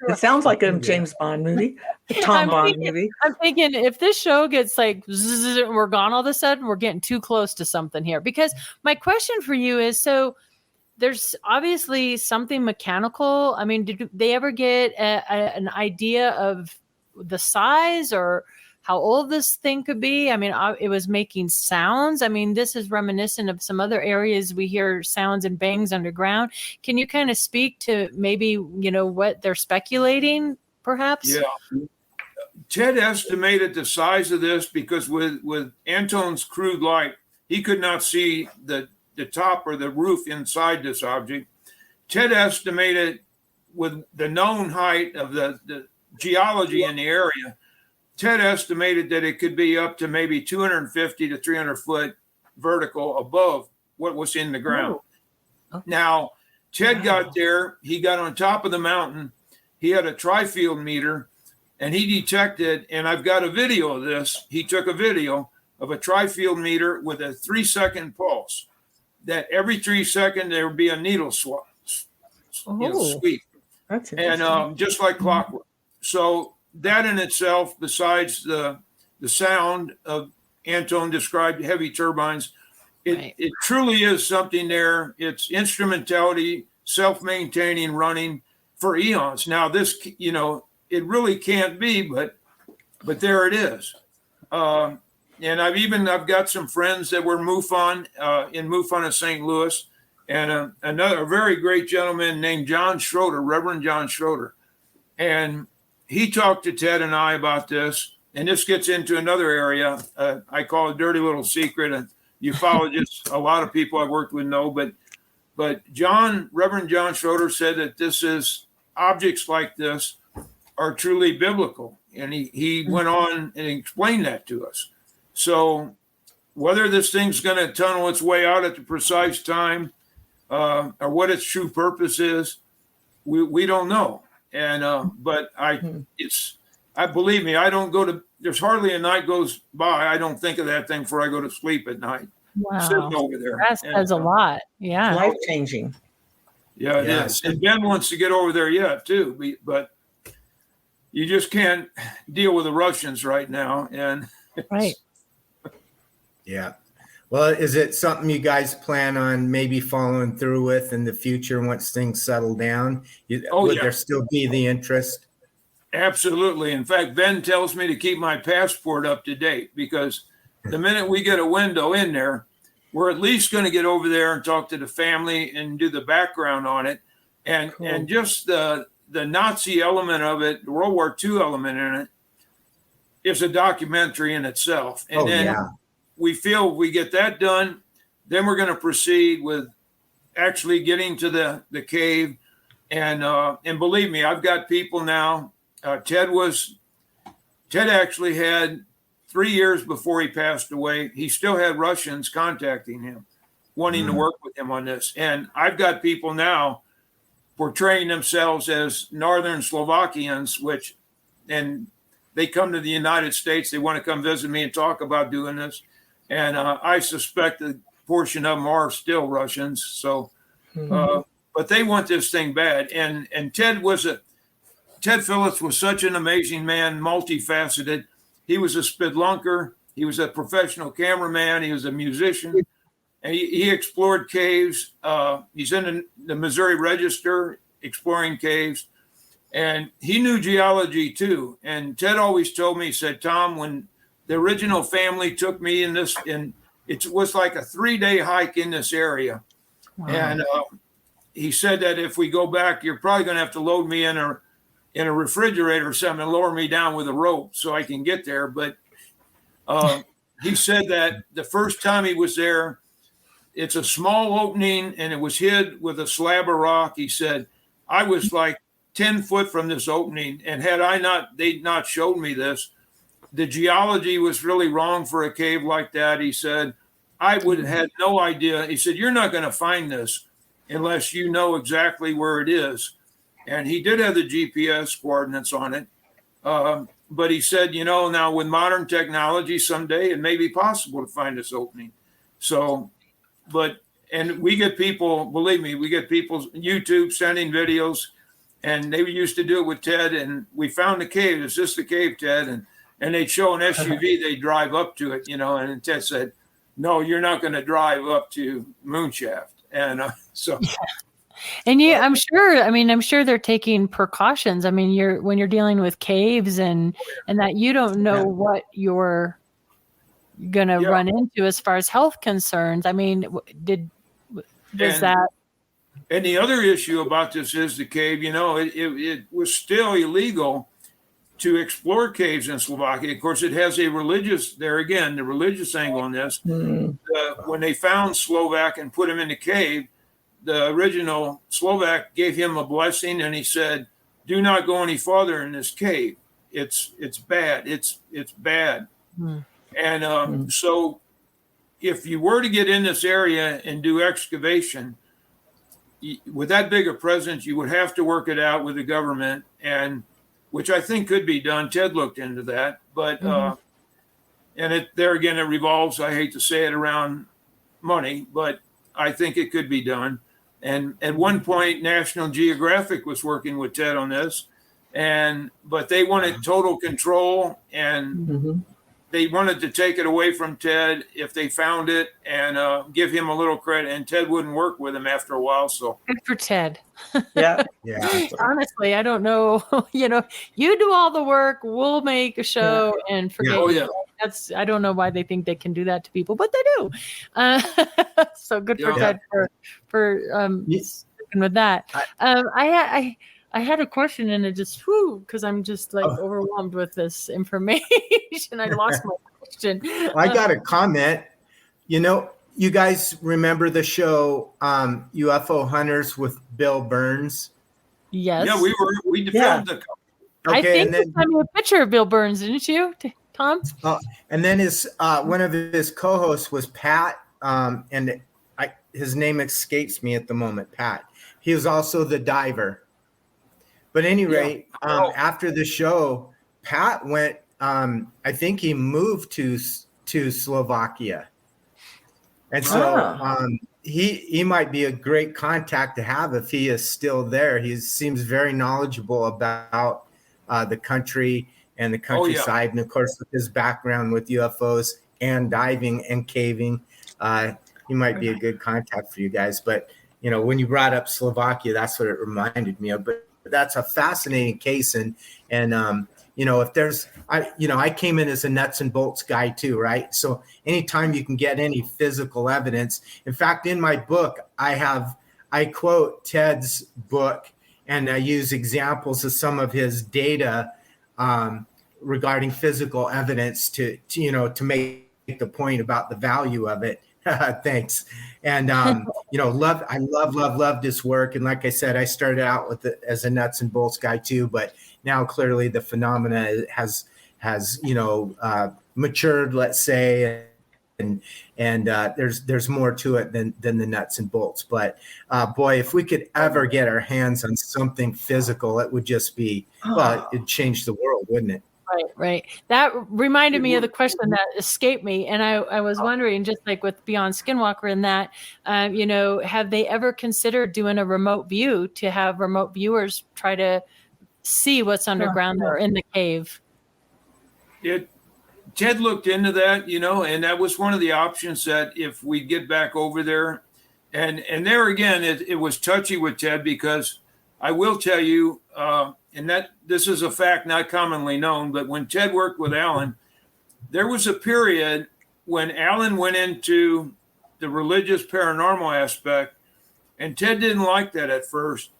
It sounds like a James Bond movie, Tom Bond movie. I'm thinking if this show gets like zzz, we're gone all of a sudden, we're getting too close to something here. Because my question for you is, so there's obviously something mechanical. I mean, did they ever get an idea of the size or how old this thing could be? I mean, it was making sounds. I mean, this is reminiscent of some other areas we hear sounds and bangs underground. Can you kind of speak to maybe, what they're speculating, perhaps? Yeah. Ted estimated the size of this because with Antone's crude light, he could not see the top or the roof inside this object. Ted estimated with the known height of the geology in the area, Ted estimated that it could be up to maybe 250 to 300 foot vertical above what was in the ground. Oh. Now, Ted got there, he got on top of the mountain, he had a tri-field meter, and he detected, and I've got a video of this, he took a video of a tri-field meter with a 3-second pulse, that every 3 seconds there would be a needle swap, sweep. That's And just like clockwork. So that in itself, besides the sound of Antone described heavy turbines, it truly is something there. It's instrumentality, self-maintaining, running for eons. Now this, it really can't be, but there it is. And I've got some friends that were MUFON in MUFON in St. Louis, and a very great gentleman named John Schroeder, Reverend John Schroeder. And he talked to Ted and I about this, and this gets into another area. I call it dirty little secret, and ufologists, a lot of people I've worked with know, but Reverend John Schroeder said that this is objects like this are truly biblical. And he went on and explained that to us. So whether this thing's going to tunnel its way out at the precise time or what its true purpose is, we don't know. And but I believe me, I don't go to. There's hardly a night goes by I don't think of that thing before I go to sleep at night. Wow, sitting over there. That says a lot. Yeah, life changing. Yeah, it is. And Ben wants to get over there yet too, but you just can't deal with the Russians right now. And right. Yeah. Well, is it something you guys plan on maybe following through with in the future once things settle down? Would there still be the interest? Absolutely. In fact, Ben tells me to keep my passport up to date because the minute we get a window in there, we're at least going to get over there and talk to the family and do the background on it. And and just the Nazi element of it, the World War II element in it, is a documentary in itself. And we feel we get that done, then we're going to proceed with actually getting to the cave. And believe me, I've got people now. Ted actually had 3 years before he passed away. He still had Russians contacting him, wanting to work with him on this. And I've got people now portraying themselves as Northern Slovakians, and they come to the United States. They want to come visit me and talk about doing this. And I suspect a portion of them are still Russians. So, but they want this thing bad. And Ted Phillips was such an amazing man, multifaceted. He was a spelunker. He was a professional cameraman. He was a musician. And he explored caves. He's in the Missouri Register exploring caves. And he knew geology too. And Ted always told me, he said, Tom, when the original family took me and it was like a 3-day hike in this area. Wow. And he said that if we go back, you're probably going to have to load me in a refrigerator or something and lower me down with a rope so I can get there. But he said that the first time he was there, it's a small opening and it was hid with a slab of rock. He said, I was like 10 foot from this opening. And they'd not showed me this, the geology was really wrong for a cave like that. He said, I would have had no idea. He said, you're not going to find this unless you know exactly where it is. And he did have the GPS coordinates on it. But he said, now with modern technology, someday it may be possible to find this opening. So, and we get people, believe me, we get people YouTube sending videos, and they used to do it with Ted. And we found the cave. Is this the cave, Ted? And they'd show an SUV, they'd drive up to it, and Ted said, no, you're not going to drive up to Moonshaft. And so. And I'm sure they're taking precautions. I mean, when you're dealing with caves and that, you don't know what you're going to run into as far as health concerns. I mean, that? And the other issue about this is the cave, it was still illegal to explore caves in Slovakia. Of course, it has the religious angle on this. When they found Slovak and put him in the cave, the original Slovak gave him a blessing, and he said, "Do not go any farther in this cave. It's bad. It's bad." And so, if you were to get in this area and do excavation, with that big a presence, you would have to work it out with the government, and which I think could be done. Ted looked into that, but and it revolves, I hate to say it, around money, but I think it could be done. And at one point, National Geographic was working with Ted on this, but they wanted total control, and they wanted to take it away from Ted if they found it, and give him a little credit. And Ted wouldn't work with him after a while. So good for Ted. Yeah. Honestly, I don't know. You do all the work. We'll make a show and forget. I don't know why they think they can do that to people, but they do. So good for Ted for sticking with that. I had a question, and it just because I'm just overwhelmed with this information. I lost my question. I got a comment. You guys remember the show UFO Hunters with Bill Burns? Yes. Yeah, we filmed the. I think you sent me a picture of Bill Burns, didn't you, Tom? And then one of his co-hosts was Pat, and his name escapes me at the moment. Pat. He was also the diver. But at any rate, after the show, Pat went. I think he moved to Slovakia, and so he might be a great contact to have if he is still there. He seems very knowledgeable about the country and the countryside, and of course, with his background with UFOs and diving and caving, he might be a good contact for you guys. But when you brought up Slovakia, that's what it reminded me of. But that's a fascinating case, and if there's, I came in as a nuts and bolts guy too, right? So anytime you can get any physical evidence, in fact, in my book, I quote Ted's book, and I use examples of some of his data regarding physical evidence to make the point about the value of it. Thanks. And, I love this work. And like I said, I started out with it as a nuts and bolts guy too, but now clearly the phenomena has matured, let's say, and there's more to it than the nuts and bolts. But boy, if we could ever get our hands on something physical, it would just be, it'd change the world, wouldn't it? Right. That reminded me of the question that escaped me. And I was wondering, just like with Beyond Skinwalker and that, have they ever considered doing a remote view to have remote viewers try to see what's underground or in the cave? Ted looked into that, and that was one of the options that if we get back over there. And there again, it was touchy with Ted, because I will tell you, and that this is a fact not commonly known, but when Ted worked with Alan, there was a period when Alan went into the religious paranormal aspect, and Ted didn't like that at first.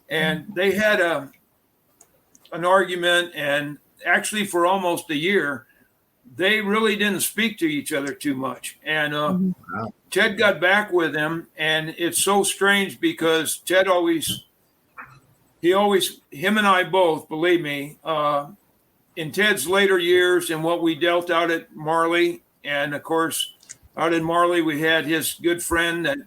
And they had an argument, and actually for almost a year, they really didn't speak to each other too much. And Ted got back with him, and it's so strange because Ted him and I both, believe me, in Ted's later years and what we dealt out at Marley, and of course, out in Marley, we had his good friend that,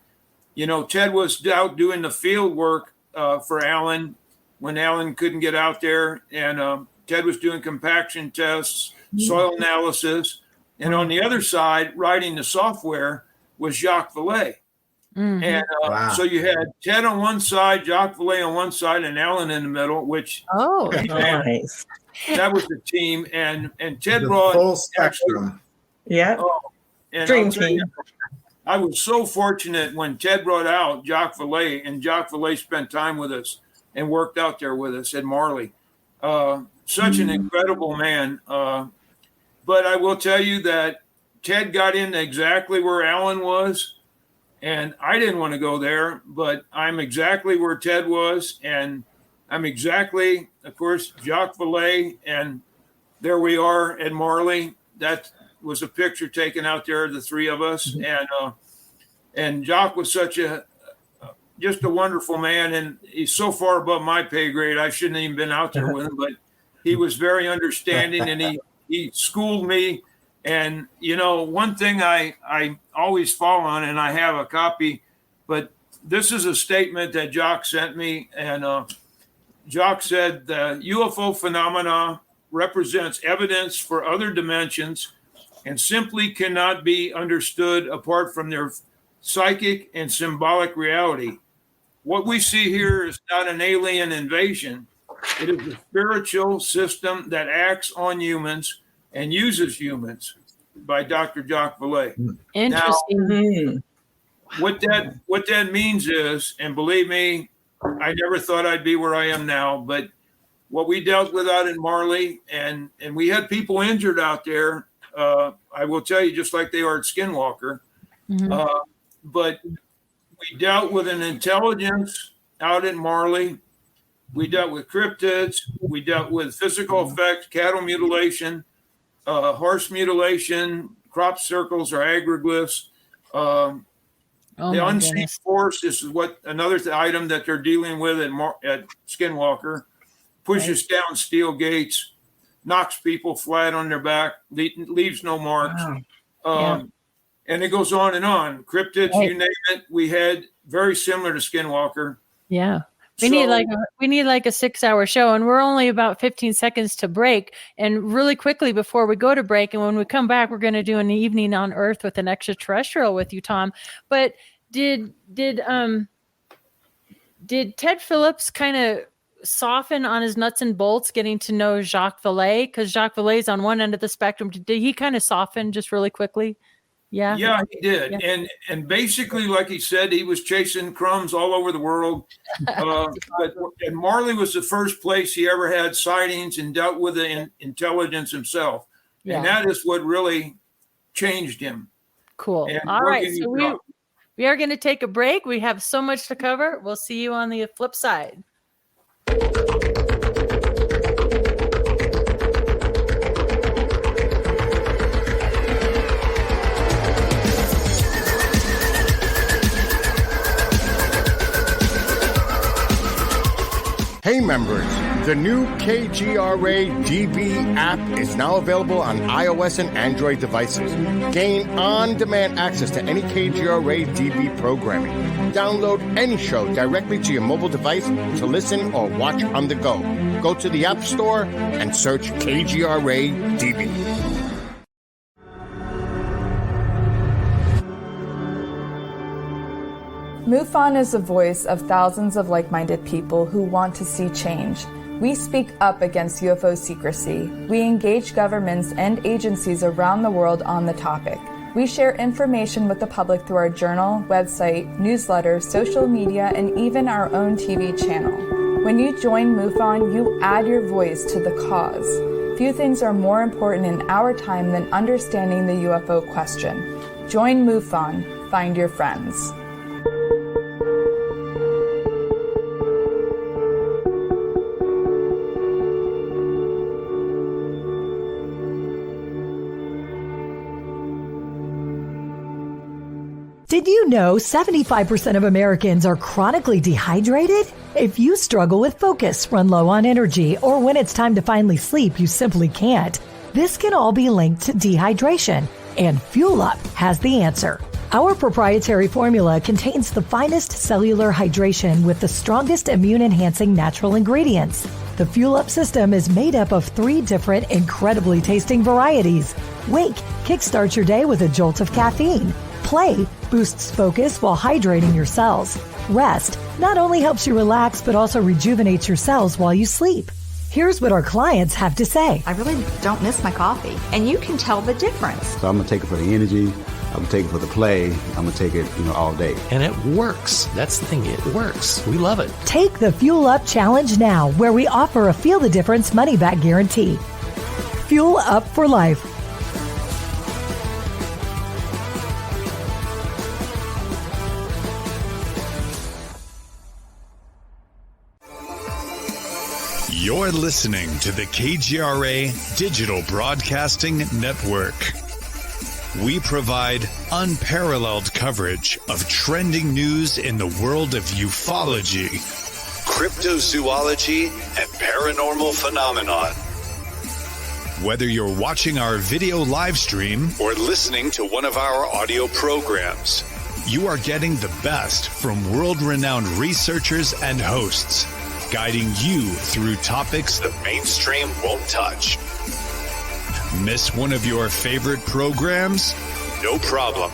Ted was out doing the field work for Alan when Alan couldn't get out there, and Ted was doing compaction tests, soil analysis, and on the other side, writing the software was Jacques Vallée. And so you had Ted on one side, Jacques Vallée on one side, and Alan in the middle, which Nice. that was the team. And Ted The brought full spectrum. Yeah. and Dream I'll tell team. you, I was so fortunate when Ted brought out Jacques Vallée, and Jacques Vallée spent time with us and worked out there with us at Marley. Such an incredible man. But I will tell you that Ted got into exactly where Alan was, and I didn't want to go there, but I'm exactly where Ted was, and I'm exactly, of course, Jacques Vallée, and there we are at Marley. That was a picture taken out there, the three of us, and Jacques was just a wonderful man, and he's so far above my pay grade, I shouldn't have even been out there with him, but he was very understanding, and he schooled me. And, one thing I always fall on, and I have a copy, but this is a statement that Jacques sent me. And Jacques said, the UFO phenomena represents evidence for other dimensions and simply cannot be understood apart from their psychic and symbolic reality. What we see here is not an alien invasion. It is a spiritual system that acts on humans and uses humans, by Dr. Jacques Vallée. Interesting. Now, what that means is, and believe me, I never thought I'd be where I am now, but what we dealt with out in Marley, and we had people injured out there, I will tell you, just like they are at Skinwalker, but we dealt with an intelligence out in Marley. We dealt with cryptids. We dealt with physical effects, cattle mutilation, horse mutilation, crop circles or agroglyphs. The unseen goodness. force, this is what another item that they're dealing with at Skinwalker, pushes down steel gates, knocks people flat on their back, leaves no marks. Wow. And it goes on and on. Cryptids, you name it, we had very similar to Skinwalker. Yeah. We need like a 6-hour show, and we're only about 15 seconds to break. And really quickly before we go to break, and when we come back, we're going to do an evening on Earth with an extraterrestrial with you, Tom. But did Ted Phillips kind of soften on his nuts and bolts getting to know Jacques Vallée? Because Jacques Vallée is on one end of the spectrum. Did he kind of soften just really quickly? Yeah. Yeah, he did. Yeah. And basically, like he said, he was chasing crumbs all over the world. And Marley was the first place he ever had sightings and dealt with the intelligence himself. Yeah. And that is what really changed him. Cool. And all right. So we are going to take a break. We have so much to cover. We'll see you on the flip side. Hey members, the new KGRA DB app is now available on iOS and Android devices. Gain on-demand access to any KGRA DB programming. Download any show directly to your mobile device to listen or watch on the go. Go to the App Store and search KGRA DB. MUFON is the voice of thousands of like-minded people who want to see change. We speak up against UFO secrecy. We engage governments and agencies around the world on the topic. We share information with the public through our journal, website, newsletter, social media, and even our own TV channel. When you join MUFON, you add your voice to the cause. Few things are more important in our time than understanding the UFO question. Join MUFON. Find your friends. Did you know 75% of Americans are chronically dehydrated? If you struggle with focus, run low on energy, or when it's time to finally sleep, you simply can't, this can all be linked to dehydration, and Fuel Up has the answer. Our proprietary formula contains the finest cellular hydration with the strongest immune-enhancing natural ingredients. The Fuel Up system is made up of 3 different incredibly tasting varieties. Wake kickstarts your day with a jolt of caffeine. Play boosts focus while hydrating your cells. Rest not only helps you relax, but also rejuvenates your cells while you sleep. Here's what our clients have to say. I really don't miss my coffee, and you can tell the difference. So I'm going to take it for the energy, I'm gonna take it for the play. I'm gonna take it, all day. And it works. That's the thing. It works. We love it. Take the Fuel Up Challenge now, where we offer a Feel the Difference money-back guarantee. Fuel Up for life. You're listening to the KGRA Digital Broadcasting Network. We provide unparalleled coverage of trending news in the world of ufology, cryptozoology, and paranormal phenomenon. Whether you're watching our video live stream or listening to one of our audio programs, you are getting the best from world-renowned researchers and hosts, guiding you through topics the mainstream won't touch. Miss one of your favorite programs? No problem.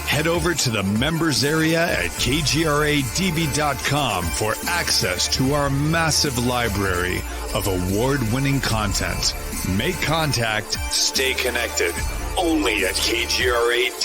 Head over to the members area at kgradb.com for access to our massive library of award-winning content. Make contact, stay connected, only at kgradb.com.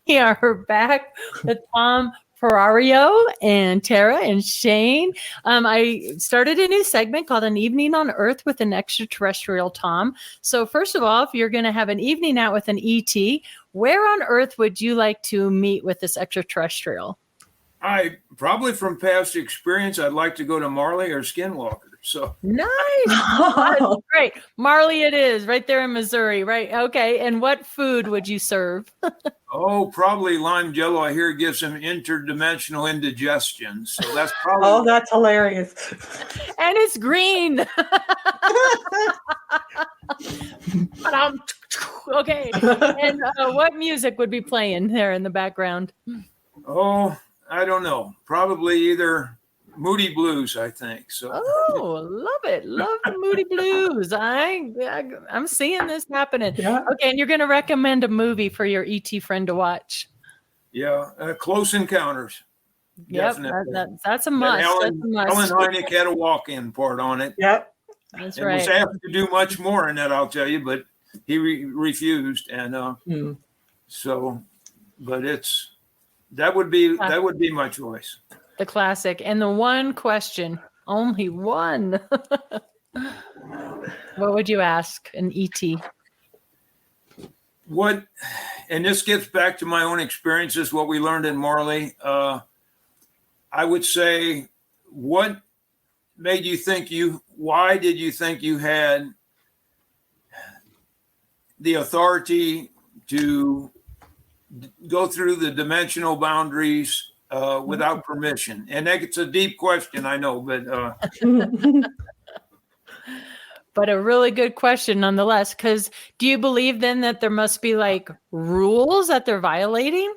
Yeah, we're back with Tom Ferrario and Tara and Shane. I started a new segment called An Evening on Earth with an Extraterrestrial Tom. So first of all, if you're going to have an evening out with an ET, where on Earth would you like to meet with this extraterrestrial? Probably from past experience, I'd like to go to Marley or Skinwalker. So nice. That's great. Marley it is, right there in Missouri, right? Okay. And what food would you serve? Probably lime jello. I hear it gives them interdimensional indigestion. So that's probably. Oh, that's hilarious. And it's green. Okay. And what music would be playing there in the background? Oh, I don't know. Probably either Moody Blues, I think. So. Oh, love it. Love the Moody Blues. I'm seeing this happening. Yeah. Okay, and you're going to recommend a movie for your ET friend to watch. Yeah, Close Encounters. Yep, that's a must. Ellen Hynek had a walk-in part on it. Yep. That's and right. was asked to do much more in that, I'll tell you, but he refused. And so, but that would be my choice. The classic. And the one question, only one. What would you ask an ET? And this gets back to my own experiences, what we learned in Marley. I would say, what made you think why did you think you had the authority to go through the dimensional boundaries without permission? And it's a deep question, I know, but but a really good question nonetheless. Because do you believe then that there must be like rules that they're violating,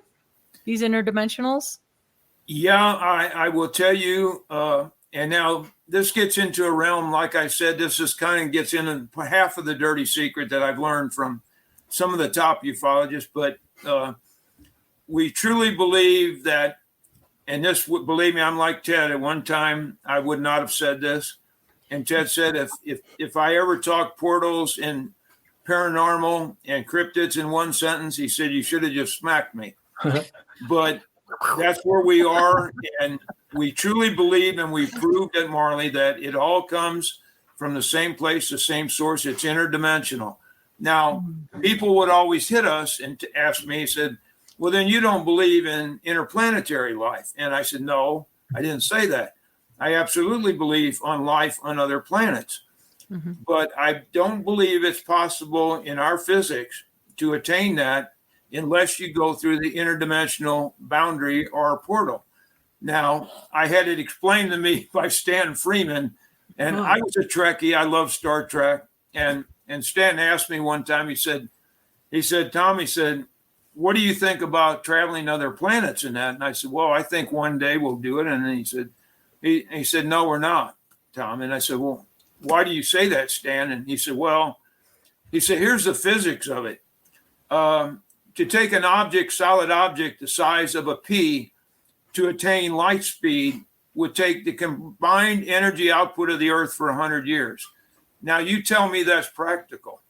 these interdimensionals? Yeah, I will tell you. And now this gets into a realm, like I said, this is kind of gets into half of the dirty secret that I've learned from some of the top ufologists. But we truly believe that. And this, believe me, I'm like Ted. At one time, I would not have said this. And Ted said, if I ever talk portals and paranormal and cryptids in one sentence, he said, you should have just smacked me. But that's where we are. And we truly believe, and we proved at Marley, that it all comes from the same place, the same source. It's interdimensional. Now, people would always hit us and ask me, he said, well, then you don't believe in interplanetary life. And I said, no, I didn't say that. I absolutely believe on life on other planets. Mm-hmm. But I don't believe it's possible in our physics to attain that unless you go through the interdimensional boundary or portal. Now, I had it explained to me by Stan Freeman, and I was a Trekkie. I love Star Trek. And Stan asked me one time, he said, Tom, he said, what do you think about traveling to other planets and that? And I said, well, I think one day we'll do it. And then he said, no, we're not, Tom. And I said, well, why do you say that, Stan? And he said, well, here's the physics of it. To take an object, solid object, the size of a pea to attain light speed would take the combined energy output of the Earth for 100 years. Now, you tell me that's practical.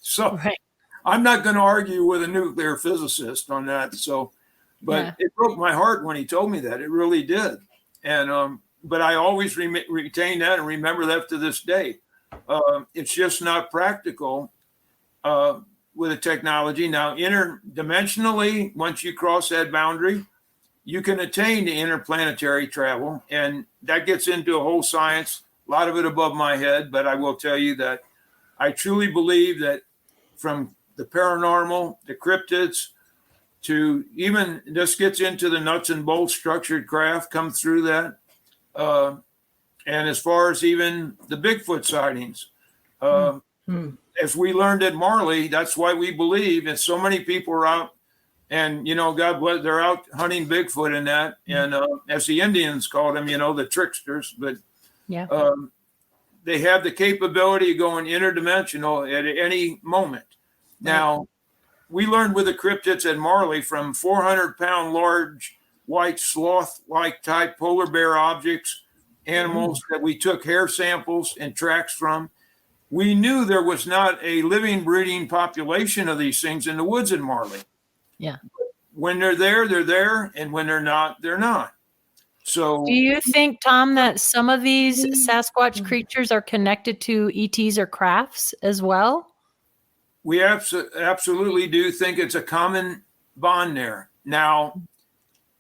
So Right. I'm not going to argue with a nuclear physicist on that. So, but it broke my heart when he told me that. It really did. And, but I always retain that and remember that to this day. It's just not practical with the technology. Now, interdimensionally, once you cross that boundary, you can attain the interplanetary travel. And that gets into a whole science, a lot of it above my head. But I will tell you that I truly believe that from the paranormal, the cryptids, to even this gets into the nuts and bolts structured craft come through that. And as far as even the Bigfoot sightings, as we learned at Marley, that's why we believe, and so many people are out, and, you know, God bless, they're out hunting Bigfoot and that. And as the Indians called them, you know, the tricksters, but they have the capability of going interdimensional at any moment. Now, we learned with the cryptids at Marley from 400-pound large white sloth-like type polar bear objects, animals that we took hair samples and tracks from. We knew there was not a living, breeding population of these things in the woods in Marley. Yeah. When they're there, and when they're not, they're not. So, do you think, Tom, that some of these Sasquatch creatures are connected to ETs or crafts as well? We absolutely do think it's a common bond there. Now,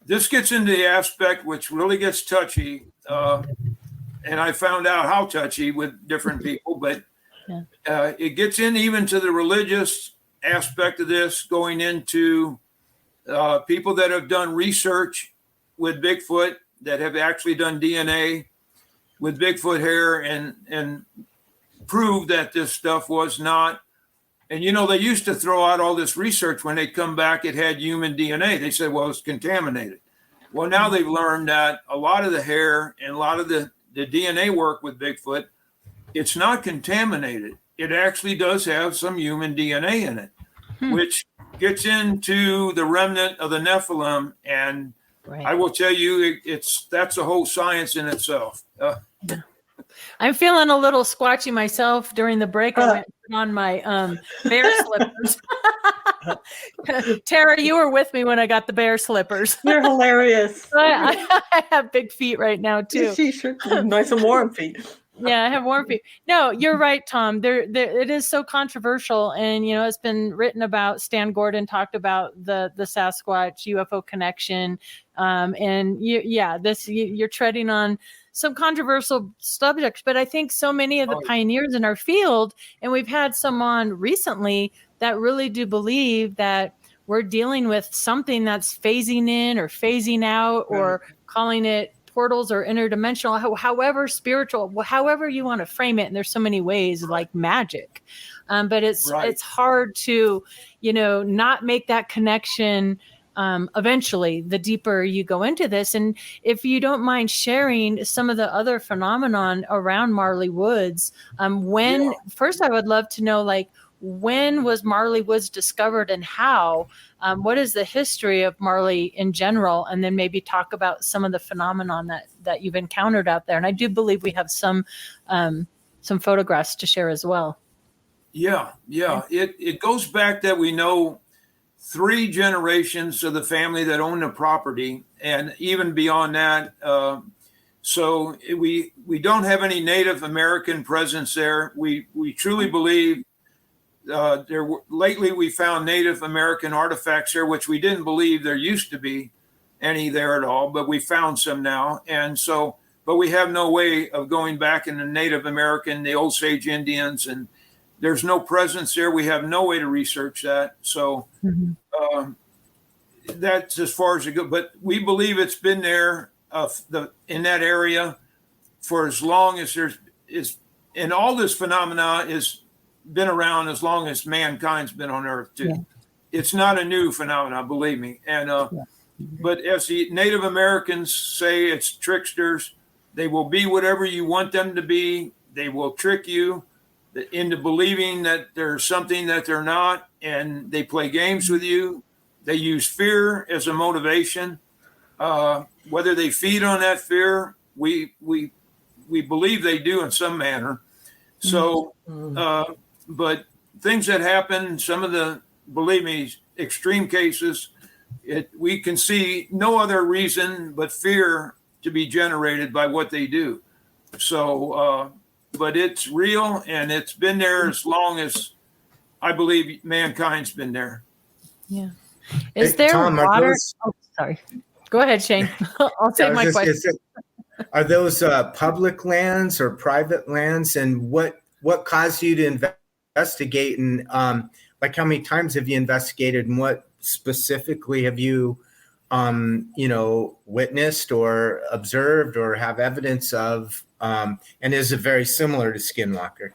this gets into the aspect which really gets touchy, and I found out how touchy with different people, but it gets in even to the religious aspect of this, going into people that have done research with Bigfoot, that have actually done DNA with Bigfoot hair and proved that this stuff was not. And, you know, they used to throw out all this research when they'd come back, it had human DNA. They said, well, it's contaminated. Well, now they've learned that a lot of the hair and a lot of the DNA work with Bigfoot, it's not contaminated. It actually does have some human DNA in it, which gets into the remnant of the Nephilim. And I will tell you, that's a whole science in itself. I'm feeling a little squatchy myself during the break. I went on my bear slippers. Tara, you were with me when I got the bear slippers. You're hilarious. I have big feet right now too. She sure nice and warm feet. Yeah, I have warm feet. No, you're right, Tom. There, it is so controversial, and you know, it's been written about. Stan Gordon talked about the Sasquatch UFO connection, and you're treading on some controversial subjects. But I think so many of the pioneers in our field, and we've had some on recently that really do believe that we're dealing with something that's phasing in or phasing out, or calling it portals or interdimensional, however spiritual, however you want to frame it. And there's so many ways, like magic. But it's hard to, you know, not make that connection eventually, the deeper you go into this. And if you don't mind sharing some of the other phenomenon around Marley Woods, first I would love to know, like, when was Marley Woods discovered and how? What is the history of Marley in general? And then maybe talk about some of the phenomenon that you've encountered out there. And I do believe we have some photographs to share as well. Yeah. It goes back that we know 3 generations of the family that own the property, and even beyond that. So we don't have any Native American presence there. We truly believe. Lately we found Native American artifacts here, which we didn't believe there used to be any there at all, but we found some now. And so, but we have no way of going back in the Native American, the Osage Indians, and there's no presence there. We have no way to research that. So that's as far as it goes. But we believe it's been there in that area for as long as and all this phenomena is been around as long as mankind's been on Earth too. Yeah. It's not a new phenomenon, believe me. And but as the Native Americans say, it's tricksters. They will be whatever you want them to be. They will trick you into believing that there's something that they're not, and they play games with you. They use fear as a motivation. Whether they feed on that fear, we believe they do in some manner. So, but things that happen, some of the, believe me, extreme cases, we can see no other reason but fear to be generated by what they do. So, but it's real, and it's been there as long as I believe mankind's been there. Yeah. Is Hey, there Tom, water? Oh, sorry. Go ahead, Shane. I'll take my question. Are those public lands or private lands, and what caused you to investigate, and like how many times have you investigated, and what specifically have you witnessed or observed or have evidence of, and is it very similar to Skinwalker?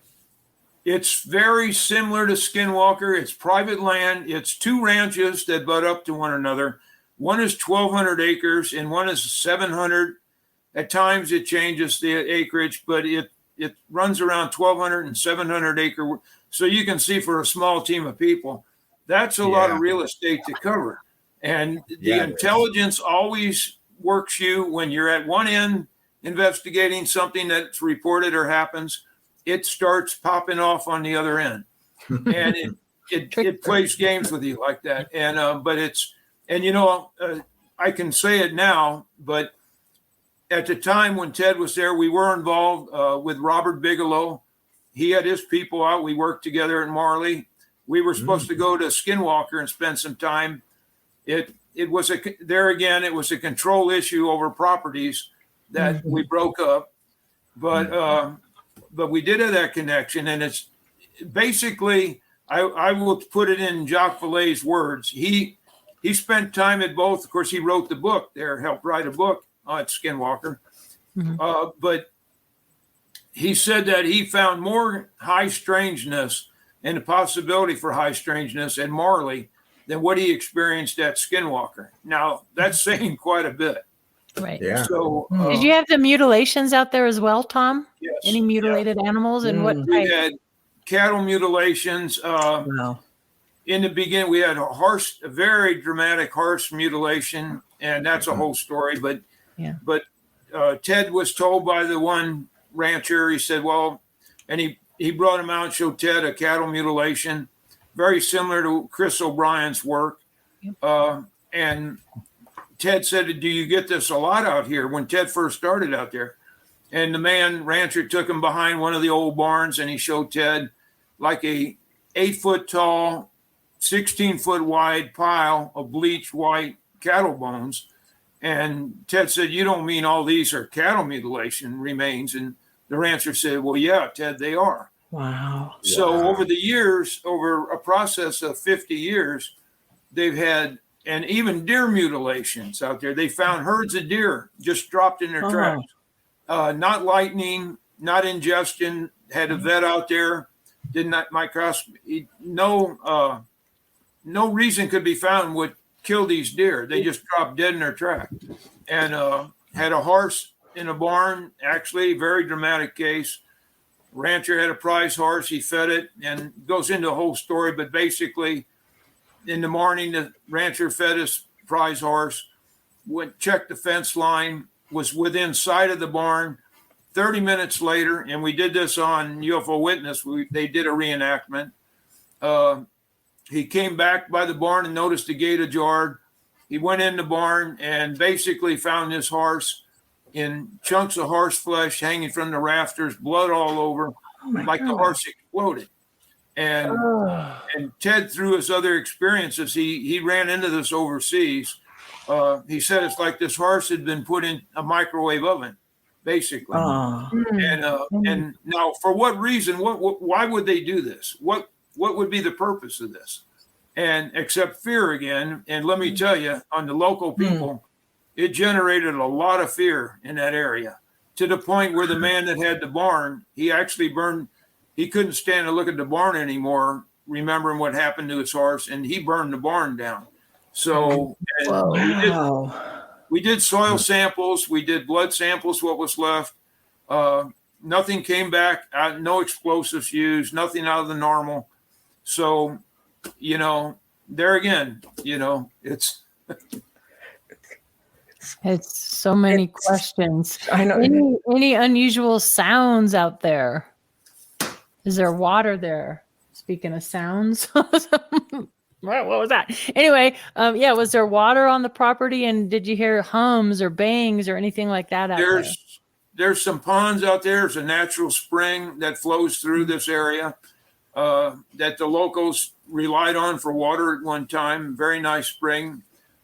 It's very similar to Skinwalker. It's private land. It's two ranches that butt up to one another. One is 1,200 acres and one is 700. At times it changes the acreage, but it runs around 1,200 and 700 acre. So you can see, for a small team of people, that's a lot of real estate to cover. And the intelligence always works you when you're at one end investigating something that's reported or happens. It starts popping off on the other end, and it plays games with you like that. And but it's, and I can say it now, but at the time when Ted was there, we were involved with Robert Bigelow. He had his people out. We worked together at Marley. We were supposed to go to Skinwalker and spend some time. It was it was a control issue over properties that we broke up, but we did have that connection, and it's basically, I will put it in Jacques Vallée's words. He spent time at both. Of course, he wrote the book there, helped write a book at Skinwalker. But he said that he found more high strangeness and the possibility for high strangeness at Marley than what he experienced at Skinwalker. Now, that's saying quite a bit. Right. Yeah. So, did you have the mutilations out there as well, Tom? Yes. Any mutilated animals, and what we type? had cattle mutilations. Wow. In the beginning, we had a very dramatic horse mutilation, and that's a whole story. But Ted was told by the one rancher, he said, well, and he brought him out and showed Ted a cattle mutilation, very similar to Chris O'Brien's work. And Ted said, do you get this a lot out here? When Ted first started out there. And the rancher took him behind one of the old barns, and he showed Ted like a 8-foot tall, 16-foot wide pile of bleached white cattle bones. And Ted said, you don't mean all these are cattle mutilation remains? And the rancher said, well, yeah, Ted, they are. Wow. So over the years, over a process of 50 years, they've had, and even deer mutilations out there. They found herds of deer just dropped in their tracks. Not lightning, not ingestion, had a vet out there, did not microscopy. No reason could be found what killed these deer. They just dropped dead in their track. And had a horse in a barn, actually, very dramatic case. Rancher had a prize horse, he fed it, and goes into a whole story, but basically, in the morning, the rancher fed his prize horse, checked the fence line, was within sight of the barn. 30 minutes later, and we did this on UFO Witness, they did a reenactment. He came back by the barn and noticed the gate ajar. He went in the barn and basically found his horse in chunks of horse flesh hanging from the rafters, blood all over, like the horse exploded. And Ted, through his other experiences, he ran into this overseas. He said it's like this horse had been put in a microwave oven, basically. And now, for what reason? Why would they do this? What would be the purpose of this? And except fear again. And let me tell you, on the local people, it generated a lot of fear in that area, to the point where the man that had the barn, he actually burned. He couldn't stand to look at the barn anymore, remembering what happened to his horse, and he burned the barn down. So we did soil samples, we did blood samples, what was left. nothing came back, no explosives used, nothing out of the normal. So, there again, it's so many questions. I know. Any unusual sounds out there? Is there water there? Speaking of sounds, what was that? Anyway, was there water on the property, and did you hear hums or bangs or anything like that out there? There's some ponds out there. There's a natural spring that flows through this area that the locals relied on for water at one time. Very nice spring,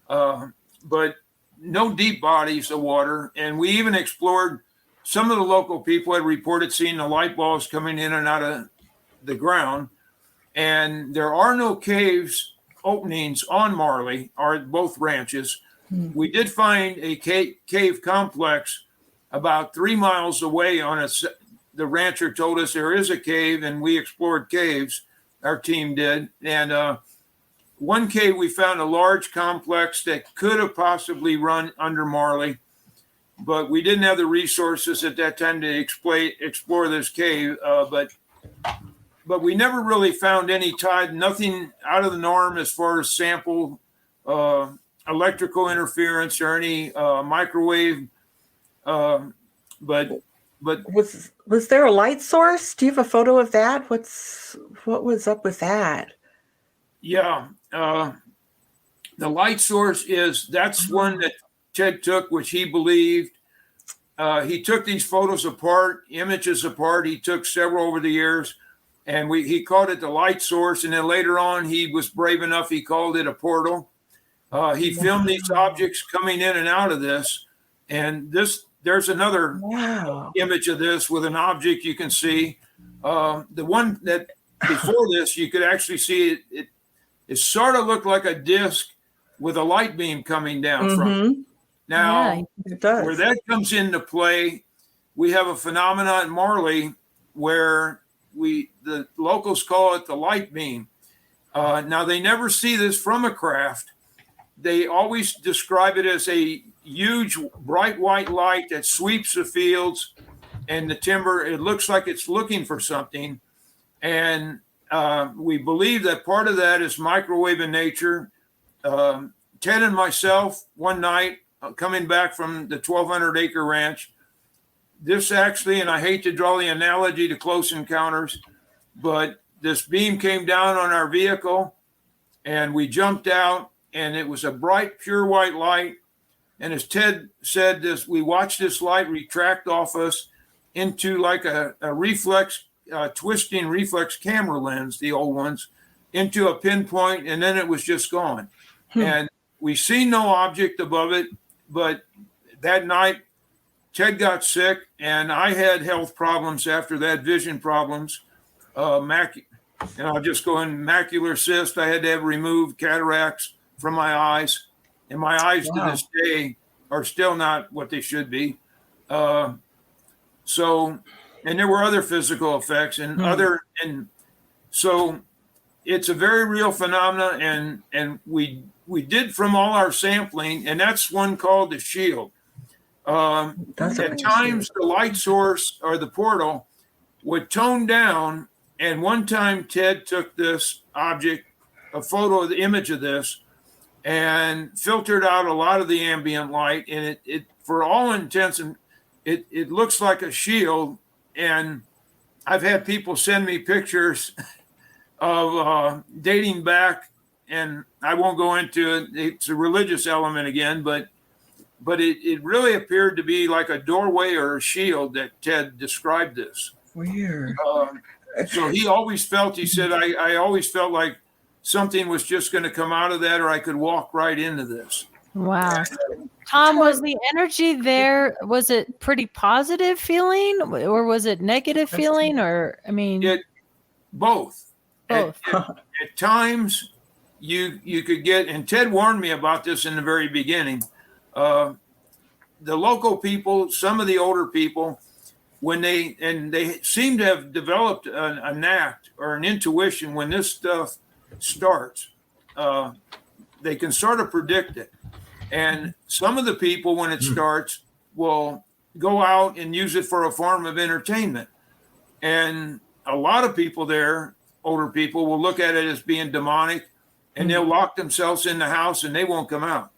but no deep bodies of water. And we even explored, some of the local people had reported seeing the light balls coming in and out of the ground. And there are no caves openings on Marley, or both ranches. We did find a cave complex about 3 miles away the rancher told us there is a cave, and we explored caves. Our team did. And one cave, we found a large complex that could have possibly run under Marley, but we didn't have the resources at that time to explore this cave. But we never really found any tide, nothing out of the norm as far as sample electrical interference or any microwave. But was there a light source? Do you have a photo of that? What was up with that? Yeah, the light source that's one that Ted took, which he believed. He took these photos apart, images apart. He took several over the years, and he called it the light source. And then later on, he was brave enough, he called it a portal. He filmed these objects coming in and out of this. And there's another image of this with an object you can see. The one that before this, you could actually see it sort of looked like a disc with a light beam coming down from it. Now, it does. Where that comes into play, we have a phenomenon in Marley where the locals call it the light beam. Now, they never see this from a craft. They always describe it as a huge bright white light that sweeps the fields and the timber. It looks like it's looking for something. And we believe that part of that is microwave in nature. Ted and myself, one night, coming back from the 1,200 acre ranch, this actually, and I hate to draw the analogy to Close Encounters, but this beam came down on our vehicle and we jumped out, and it was a bright, pure white light. And as Ted said, we watched this light retract off us into like a reflex, twisting reflex camera lens, the old ones, into a pinpoint, and then it was just gone. And we see no object above it, but that night, Ted got sick, and I had health problems after that, vision problems. And I'll just go in macular cyst. I had to have removed cataracts from my eyes, and my eyes to this day are still not what they should be. So, and there were other physical effects and so it's a very real phenomena. And we did from all our sampling, and that's one called the shield. At times the light source or the portal would tone down. And one time Ted took this object, a photo of the image of this, and filtered out a lot of the ambient light. And it for all intents, and it looks like a shield. And I've had people send me pictures of dating back, and I won't go into it. It's a religious element again, but it really appeared to be like a doorway or a shield that Ted described this. Weird. So he always felt, he said, I always felt like something was just going to come out of that, or I could walk right into this. Wow. Tom, was the energy there, was it pretty positive feeling, or was it negative feeling? Or, I mean, both. Both. At times you could get, and Ted warned me about this in the very beginning. The local people, some of the older people, when they seem to have developed a knack or an intuition when this stuff starts, they can sort of predict it. And some of the people, when it starts, will go out and use it for a form of entertainment. And a lot of people there, older people, will look at it as being demonic, and they'll lock themselves in the house and they won't come out.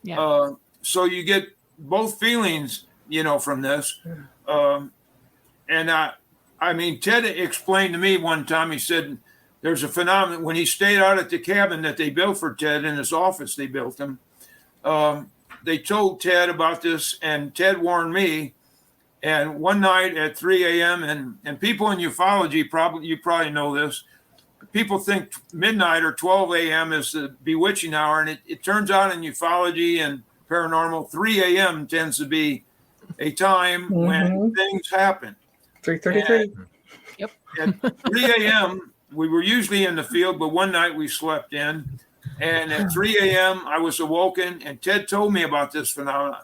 Yeah. So you get both feelings, from this. And I mean, Ted explained to me one time, he said there's a phenomenon when he stayed out at the cabin that they built for Ted in his office, they built him. They told Ted about this, and Ted warned me. And one night at 3 a.m., and people in ufology, you probably know this, people think midnight or 12 a.m. is the bewitching hour. And it turns out in ufology and paranormal, 3 a.m. tends to be a time when things happen. 3:33. Yep. At 3 a.m., we were usually in the field, but one night we slept in. And at 3 a.m., I was awoken, and Ted told me about this phenomenon.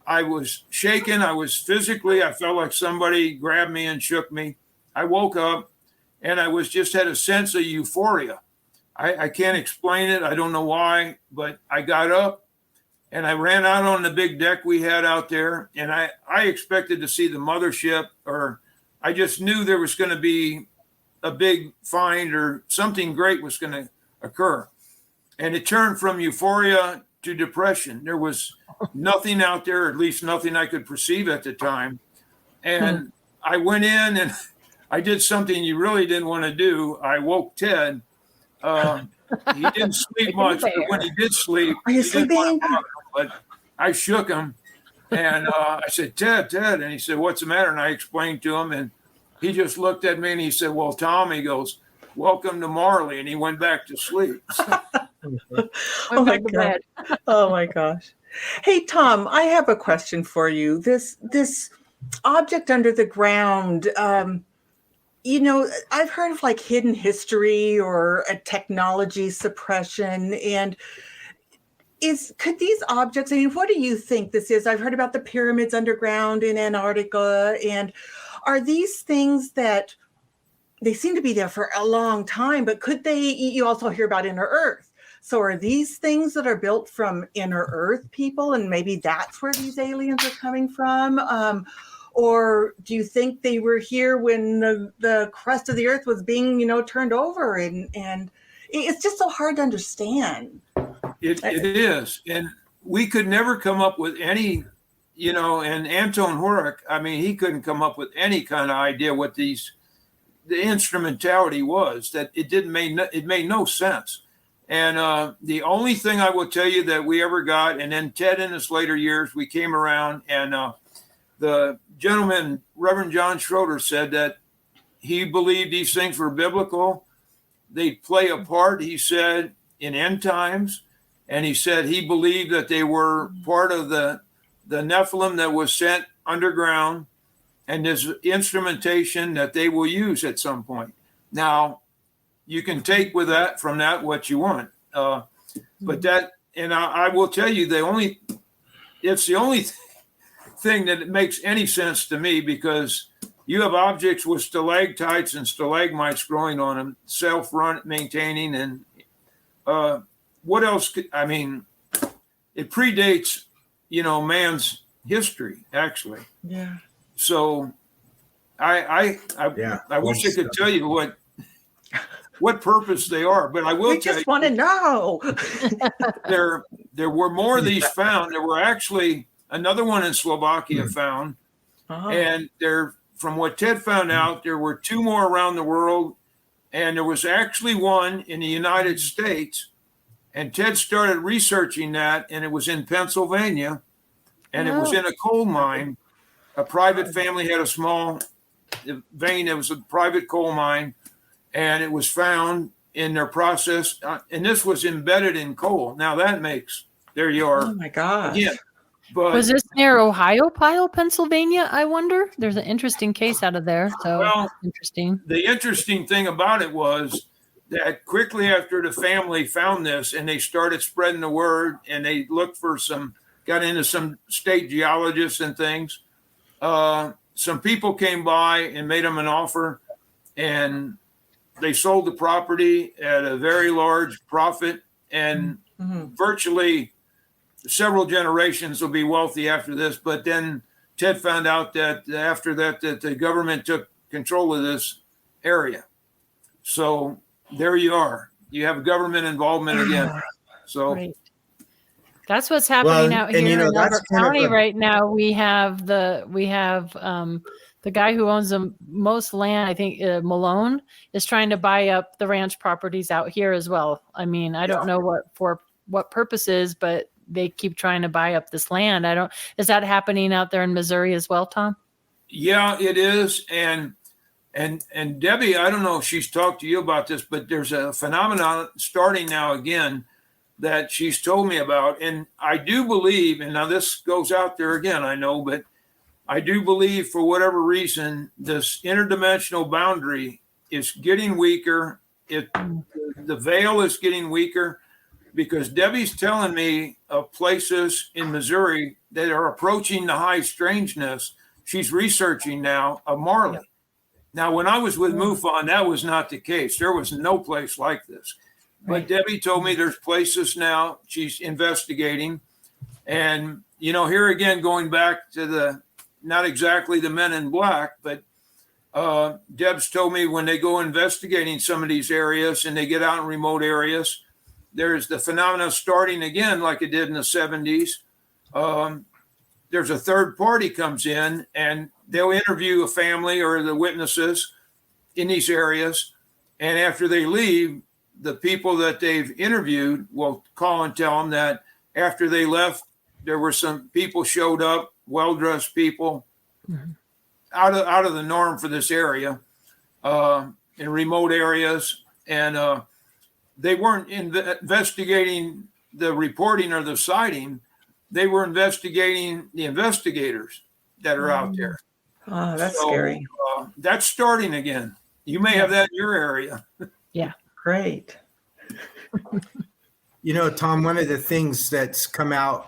I was shaken. I felt like somebody grabbed me and shook me. I woke up, and I had a sense of euphoria. I can't explain it. I don't know why, but I got up, and I ran out on the big deck we had out there, and I expected to see the mothership, or I just knew there was going to be a big find or something great was going to occur. And it turned from euphoria to depression. There was nothing out there, at least nothing I could perceive at the time. And I went in and I did something you really didn't want to do. I woke Ted. He didn't sleep much, but when he did sleep, Are you sleeping? But I shook him and I said, Ted, and he said, what's the matter? And I explained to him, and he just looked at me and he said, well, Tom, he goes, welcome to Marley. And he went back to sleep. Oh my God. Oh my gosh. Hey, Tom, I have a question for you. This object under the ground, I've heard of like hidden history or a technology suppression. And could these objects, what do you think this is? I've heard about the pyramids underground in Antarctica. And are these things that they seem to be there for a long time, but you also hear about inner Earth. So are these things that are built from inner Earth people, and maybe that's where these aliens are coming from? Or do you think they were here when the crust of the Earth was being, turned over? And it's just so hard to understand. It is. And we could never come up with any, and Anton Horak, he couldn't come up with any kind of idea what the instrumentality was, that it made no sense. And the only thing I will tell you that we ever got, and then Ted in his later years, we came around, and the gentleman, Reverend John Schroeder, said that he believed these things were biblical. They'd play a part, he said, in end times. And he said he believed that they were part of the Nephilim that was sent underground, and there's instrumentation that they will use at some point. Now, you can take from that what you want. But that, and I will tell you, it's the only thing that makes any sense to me, because you have objects with stalactites and stalagmites growing on them, self-maintaining, and what else it predates, man's history, actually. Yeah. So I wish I could tell you what purpose they are, but I will tell you. We just want to know. there were more of these found. There were actually another one in Slovakia found. Uh-huh. And from what Ted found out, there were two more around the world. And there was actually one in the United States. And Ted started researching that, and it was in Pennsylvania. And it was in a coal mine. A private family had a small vein. It was a private coal mine. And it was found in their process. And this was embedded in coal. Now there you are. Oh my gosh. Again, but was this near Ohio Pile, Pennsylvania, I wonder? There's an interesting case out of there. So interesting. The interesting thing about it was that quickly after the family found this and they started spreading the word, and they looked for got into some state geologists and things, some people came by and made them an offer, and they sold the property at a very large profit, and virtually several generations will be wealthy after this. But then Ted found out that after that the government took control of this area. So there you are. You have government involvement again. So Right. That's what's happening out here in Elbert County right now. We have the guy who owns the most land. I think Malone is trying to buy up the ranch properties out here as well. I mean, I don't know what purposes, but they keep trying to buy up this land. Is that happening out there in Missouri as well, Tom? Yeah, it is. And Debbie, I don't know if she's talked to you about this, but there's a phenomenon starting now again that she's told me about. And I do believe, and now this goes out there again, I know, but I do believe for whatever reason, this interdimensional boundary is getting weaker. The veil is getting weaker because Debbie's telling me of places in Missouri that are approaching the high strangeness. She's researching now of Marley. Now, when I was with MUFON, that was not the case. There was no place like this. But Debbie told me there's places now she's investigating. And, here again, going back to not exactly the men in black, but Deb's told me when they go investigating some of these areas and they get out in remote areas, there's the phenomena starting again like it did in the 70s. There's a third party comes in and they'll interview a family or the witnesses in these areas. And after they leave, the people that they've interviewed will call and tell them that after they left, there were some people showed up, well-dressed people, out of the norm for this area, in remote areas. And they weren't investigating the reporting or the sighting. They were investigating the investigators that are out there. Oh, that's scary. That's starting again. You may have that in your area. Yeah. Great. Tom, one of the things that's come out,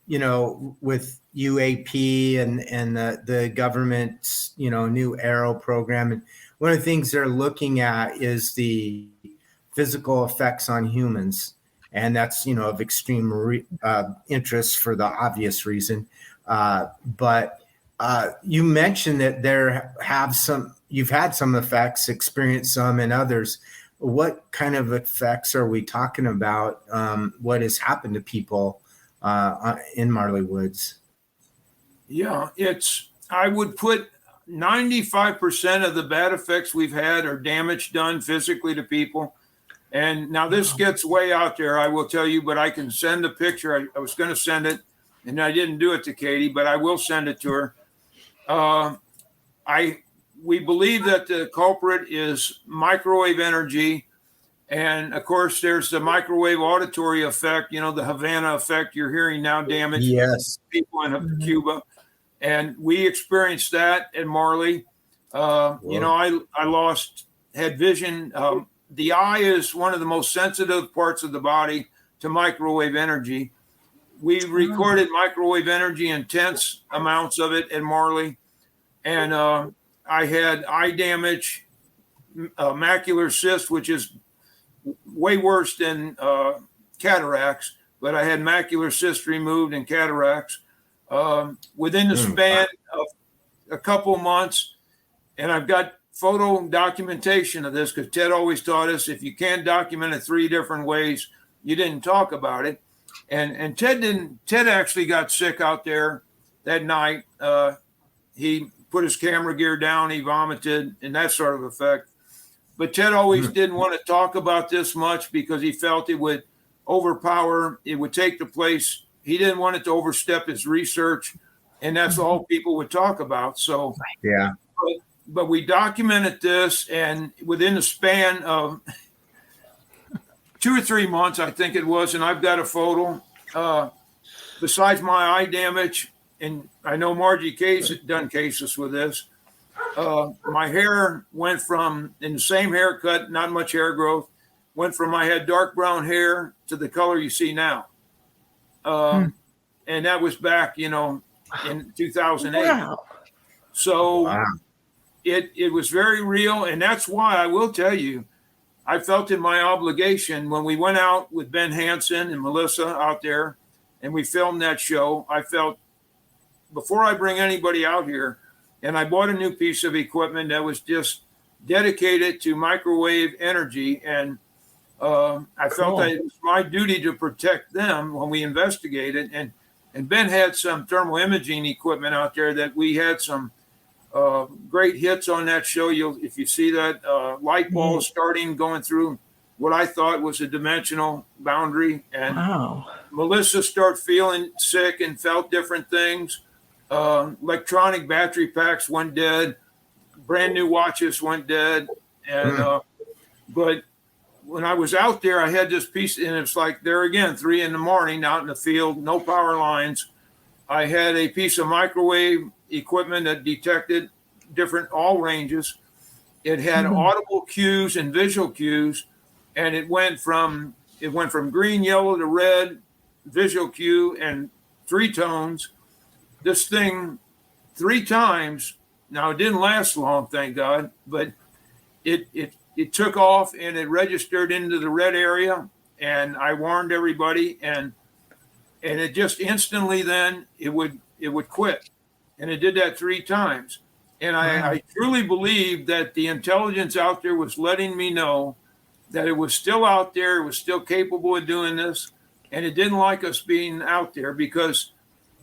with UAP and the government's, new Arrow program. And one of the things they're looking at is the physical effects on humans. And that's, of extreme interest for the obvious reason. But you mentioned that you've had some effects, experienced some and others. What kind of effects are we talking about? What has happened to people in Marley Woods? Yeah, I would put 95% of the bad effects we've had are damage done physically to people. And now this gets way out there, I will tell you, but I can send a picture. I was going to send it, and I didn't do it to Katie, but I will send it to her. We believe that the culprit is microwave energy. And of course, there's the microwave auditory effect, the Havana effect you're hearing now damage people in Cuba. And we experienced that at Marley. I had vision. The eye is one of the most sensitive parts of the body to microwave energy. We recorded microwave energy, intense amounts of it at Marley. And I had eye damage, macular cyst, which is way worse than cataracts, but I had macular cyst removed and cataracts within the span of a couple months. And I've got photo documentation of this because Ted always taught us if you can't document it 3 different ways, you didn't talk about it. And Ted actually got sick out there that night. He put his camera gear down, he vomited, and that sort of effect. But Ted always didn't want to talk about this much because he felt it would overpower, it would take the place. He didn't want it to overstep his research, and that's all people would talk about. So, yeah. But we documented this, and within the span of 2 or 3 months, I think it was, and I've got a photo, besides my eye damage, and I know Margie Case had done cases with this. My hair went from, in the same haircut, not much hair growth, went from I had dark brown hair to the color you see now. And that was back, in 2008. Wow. So it was very real. And that's why I will tell you, I felt in my obligation when we went out with Ben Hansen and Melissa out there and we filmed that show. I felt before I bring anybody out here, and I bought a new piece of equipment that was just dedicated to microwave energy. And I felt that it was my duty to protect them when we investigated. And Ben had some thermal imaging equipment out there that we had some great hits on that show. If you see that light balls starting going through what I thought was a dimensional boundary, and Melissa started feeling sick and felt different things. Electronic battery packs went dead. Brand new watches went dead. And but when I was out there, I had this piece, and it's like there again, 3 a.m. out in the field, no power lines. I had a piece of microwave equipment that detected all ranges. It had audible cues and visual cues, and it went from green, yellow to red, visual cue, and 3 tones. This thing 3 times. Now it didn't last long, thank God, but it took off and it registered into the red area, and I warned everybody, and it just instantly then it would quit, and it did that 3 times. And I truly believe that the intelligence out there was letting me know that it was still out there, it was still capable of doing this, and it didn't like us being out there, because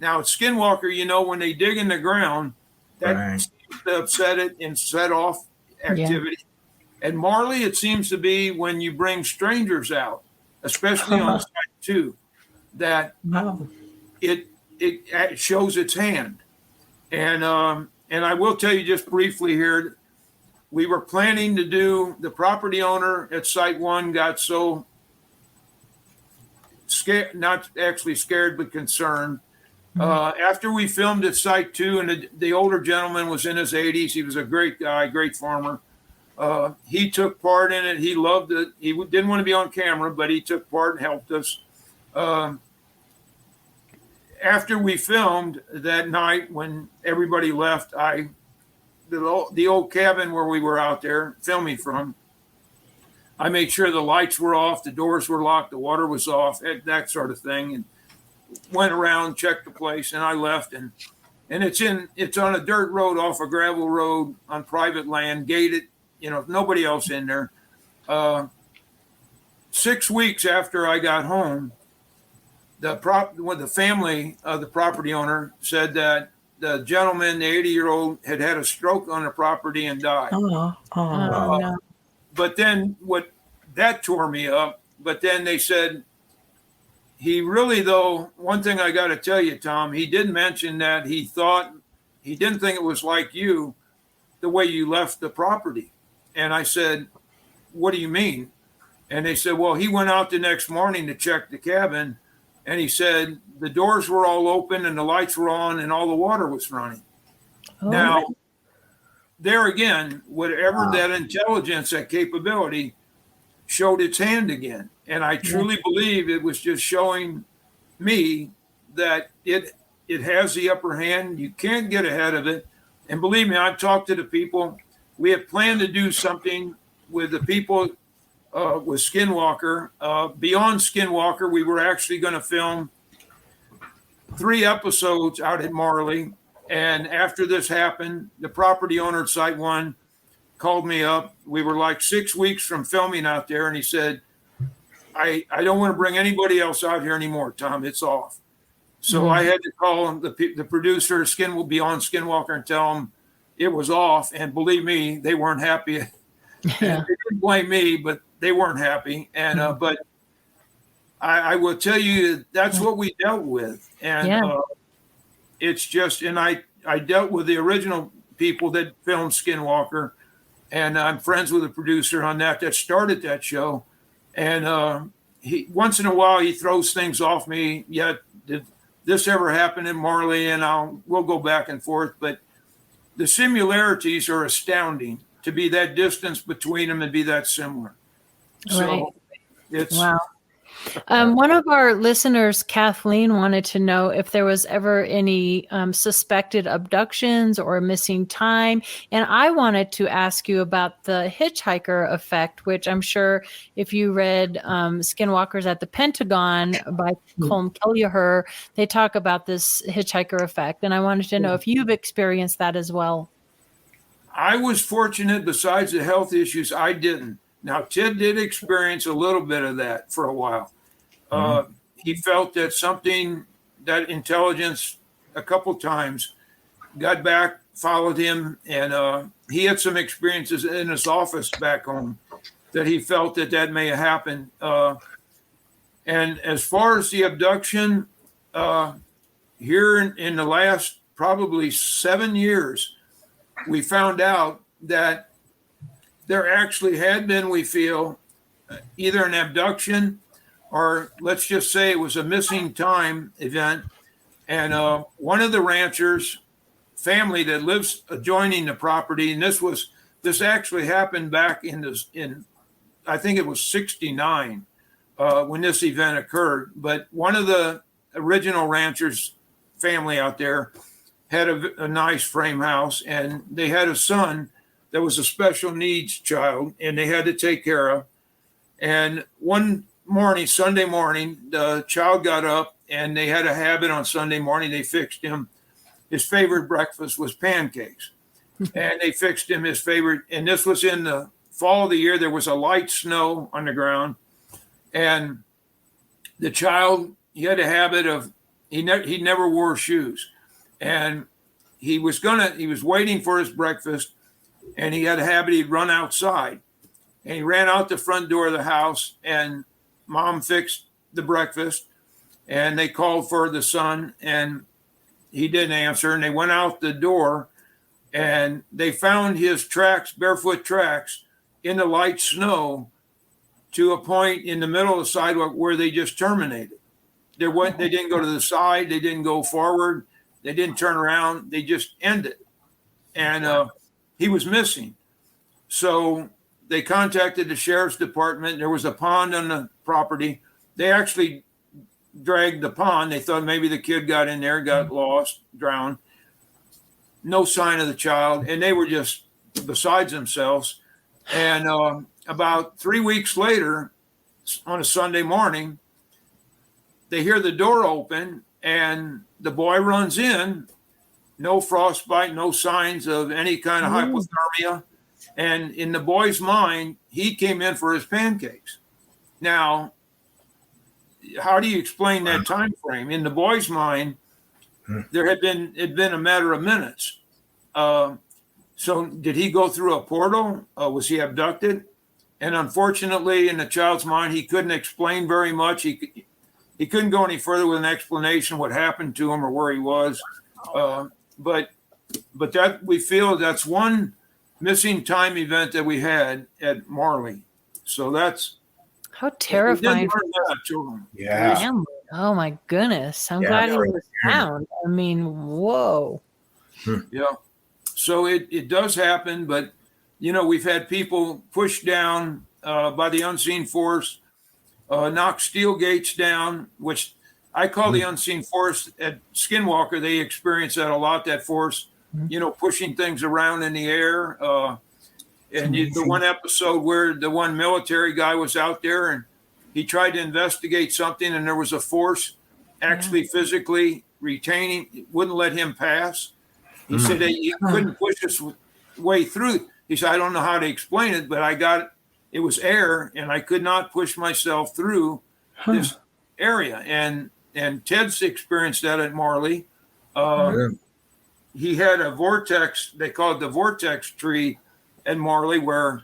now Skinwalker, when they dig in the ground, that seems to upset it and set off activity. Yeah. And Marley, it seems to be when you bring strangers out, especially on site 2, that it shows its hand. And I will tell you just briefly here, we were planning to do, the property owner at site 1 got so scared, not actually scared, but concerned. After we filmed at site 2, and the older gentleman was in his 80s, he was a great guy, great farmer. He took part in it. He loved it. He didn't want to be on camera, but he took part and helped us. After we filmed that night, when everybody left, the old cabin where we were out there filming from, I made sure the lights were off, the doors were locked, the water was off, that sort of thing, and went around, checked the place, and I left. And it's on a dirt road off a gravel road on private land, gated. Nobody else in there. 6 weeks after I got home, the family of the property owner said that the gentleman, the 80-year-old, had a stroke on the property and died. No. But then that tore me up. But then they said, he really, though, one thing I got to tell you, Tom, he did mention that he didn't think it was like you, the way you left the property. And I said, what do you mean? And they said, well, he went out the next morning to check the cabin, and he said the doors were all open and the lights were on and all the water was running. Now, there again, whatever that intelligence, that capability, showed its hand again. And I truly believe it was just showing me that it has the upper hand. You can't get ahead of it. And believe me, I've talked to the people. We have planned to do something with the people with Skinwalker. Beyond Skinwalker, we were actually going to film 3 episodes out at Marley. And after this happened, the property owner at Site 1 called me up. We were like 6 weeks from filming out there. And he said, I don't want to bring anybody else out here anymore, Tom. It's off. So I had to call the producer, Beyond Skinwalker, and tell him it was off. And believe me, they weren't happy. They didn't blame me, but they weren't happy. And but I will tell you, that's what we dealt with. And it's just, and I dealt with the original people that filmed Skinwalker, and I'm friends with the producer on that started that show. And he, once in a while, he throws things off me. Yet, did this ever happen in Marley? And we'll go back and forth. But the similarities are astounding, to be that distance between them and be that similar. So it's One of our listeners, Kathleen, wanted to know if there was ever any suspected abductions or missing time. And I wanted to ask you about the hitchhiker effect, which I'm sure if you read Skinwalkers at the Pentagon by Colm Kelleher, they talk about this hitchhiker effect. And I wanted to know if you've experienced that as well. I was fortunate, besides the health issues, I didn't. Now, Ted did experience a little bit of that for a while. He felt that something, that intelligence, a couple times, got back, followed him, and he had some experiences in his office back home that he felt that may have happened. And as far as the abduction, here in the last probably 7 years, we found out that there actually had been, we feel, either an abduction or let's just say it was a missing time event. And one of the ranchers' family that lives adjoining the property, and this actually happened back in I think it was 69 when this event occurred. But one of the original ranchers' family out there had a nice frame house, and they had a son that was a special needs child, and they had to take care of. And one morning, Sunday morning, the child got up, and they had a habit on Sunday morning. They fixed him. His favorite breakfast was pancakes. And they fixed him his favorite. And this was in the fall of the year. There was a light snow on the ground. And the child, he had a habit of, he never wore shoes. And he was waiting for his breakfast. And he had a habit, he'd run outside. And he ran out the front door of the house, and Mom fixed the breakfast, and they called for the son, and he didn't answer. And they went out the door, and they found his tracks, barefoot tracks, in the light snow to a point in the middle of the sidewalk where they just terminated. They didn't go to the side. They didn't go forward. They didn't turn around. They just ended. And he was missing. So they contacted the sheriff's department. There was a pond on the property. They actually dragged the pond. They thought maybe the kid got in there, got lost, drowned. No sign of the child. And they were just besides themselves. And about 3 weeks later, on a Sunday morning, they hear the door open, and the boy runs in. No frostbite, no signs of any kind of hypothermia. And in the boy's mind, he came in for his pancakes. Now, how do you explain that time frame? In the boy's mind, it'd been a matter of minutes. So did he go through a portal? Was he abducted? And unfortunately, in the child's mind, he couldn't explain very much. He couldn't go any further with an explanation what happened to him or where he was. But that we feel that's one missing time event that we had at Marley. So that's how terrifying. Yeah. Oh my goodness. I'm glad he was found. I mean, whoa. Yeah. So it does happen, but we've had people pushed down by the unseen force, knock steel gates down, which I call the unseen force. At Skinwalker, they experience that a lot, that force, pushing things around in the air. And the one episode where the one military guy was out there and he tried to investigate something, and there was a force actually physically retaining, wouldn't let him pass. He said that he couldn't push his way through. He said, I don't know how to explain it, but it was air, and I could not push myself through this area. And Ted's experienced that at Marley. He had a vortex, they call it the vortex tree at Marley, where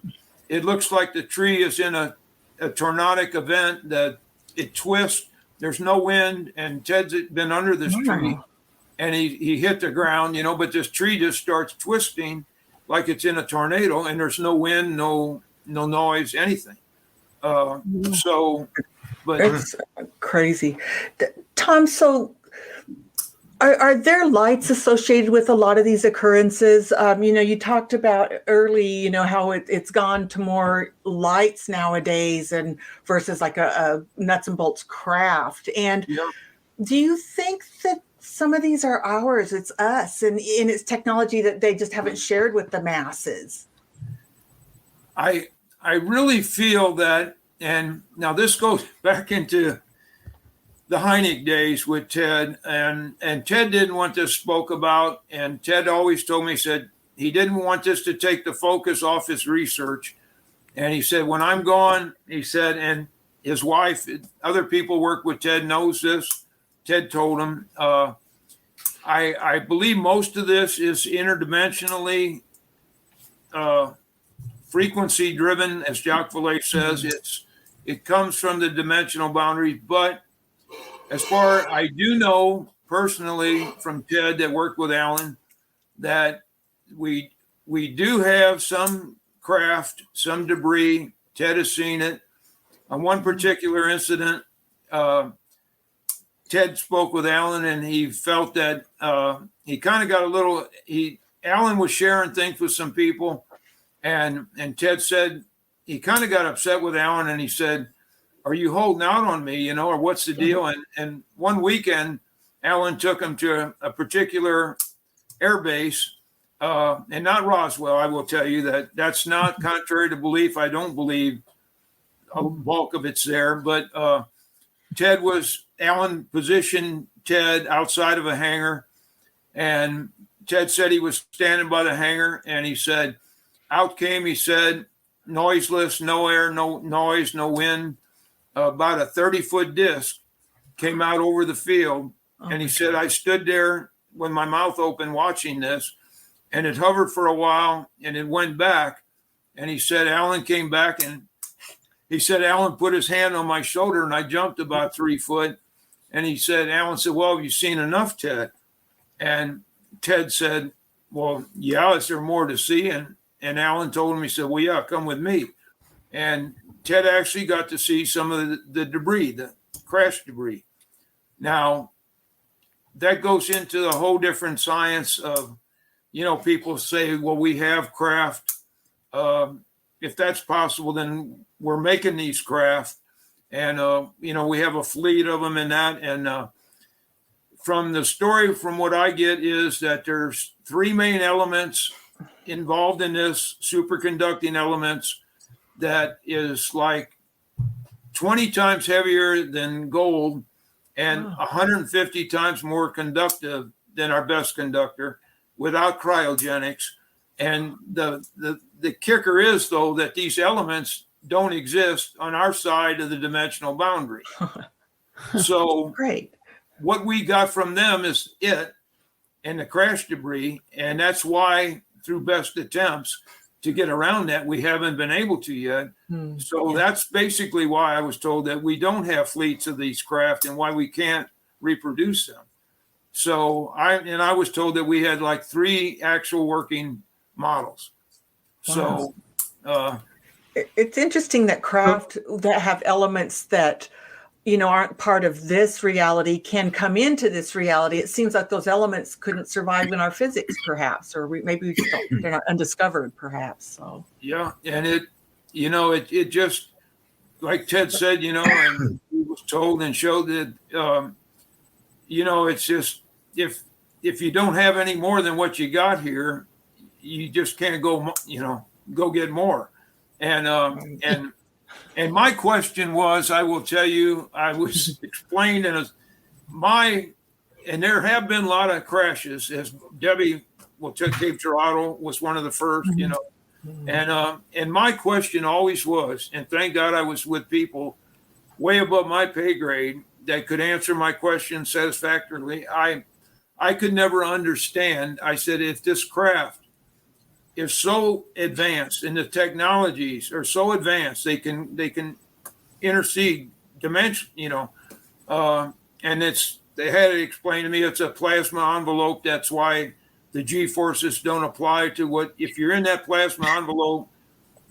it looks like the tree is in a tornadic event, that it twists. There's no wind, and Ted's been under this tree, and he hit the ground, but this tree just starts twisting like it's in a tornado, and there's no wind, no noise, anything. It's crazy. Tom, so Are there lights associated with a lot of these occurrences? You talked about early, how it's gone to more lights nowadays and versus like a nuts and bolts craft. And Yeah. do you think that some of these are ours? It's us and it's technology that they just haven't shared with the masses. I really feel that, and now this goes back into the Heineck days with Ted, and Ted didn't want this spoke about, and Ted always told me, he said he didn't want this to take the focus off his research. And he said, when I'm gone, he said, and his wife, other people work with Ted, knows this. Ted told him, I believe most of this is interdimensionally frequency driven, as Jacques Vallée says. It comes from the dimensional boundaries, but as far I do know personally from Ted that worked with Alan, that we do have some craft, some debris. Ted has seen it. On one particular incident, Ted spoke with Alan, and he felt that he kind of got a little. Alan was sharing things with some people, and Ted said he kind of got upset with Alan, and he said, "Are you holding out on me, or what's the deal?" And one weekend, Alan took him to a particular air base, and not Roswell. I will tell you that that's not contrary to belief. I don't believe a bulk of it's there, but Alan positioned Ted outside of a hangar, and Ted said he was standing by the hangar, and he said, out came, he said, noiseless, no air, no noise, no wind, about a 30-foot disc came out over the field. And he said, I stood there with my mouth open watching this, and it hovered for a while, and it went back. And he said, Alan came back, and he said, Alan put his hand on my shoulder, and I jumped about 3 foot. And he said, Alan said, well, have you seen enough, Ted? And Ted said, well, yeah, is there more to see? And Alan told him, he said, well, yeah, come with me. And Ted actually got to see some of the debris, the crash debris. Now, that goes into a whole different science of, people say, well, we have craft. If that's possible, then we're making these craft. And, we have a fleet of them and that. And from the story, from what I get, is that there's 3 main elements involved in this, superconducting elements, that is like 20 times heavier than gold and 150 times more conductive than our best conductor without cryogenics. And the kicker is, though, that these elements don't exist on our side of the dimensional boundary. So great. What we got from them is it and the crash debris. And that's why, through best attempts to get around that, we haven't been able to yet. That's basically why I was told that we don't have fleets of these craft and why we can't reproduce them. So I was told that we had like 3 actual working models. Wow. So it's interesting that craft that have elements that aren't part of this reality can come into this reality. It seems like those elements couldn't survive in our physics, perhaps, or maybe we just they're not undiscovered, perhaps. So yeah, and it just, like Ted said, and he was told and showed that it's just if you don't have any more than what you got here, you just can't go get more. And my question was, I will tell you, I was explained and there have been a lot of crashes, as Debbie Cape Girardeau was one of the first, and my question always was, and thank God I was with people way above my pay grade that could answer my question satisfactorily. I could never understand. I said, if this craft is so advanced and the technologies are so advanced, they can intercede dimension, and they had it explained to me, it's a plasma envelope. That's why the G-forces don't apply to if you're in that plasma envelope,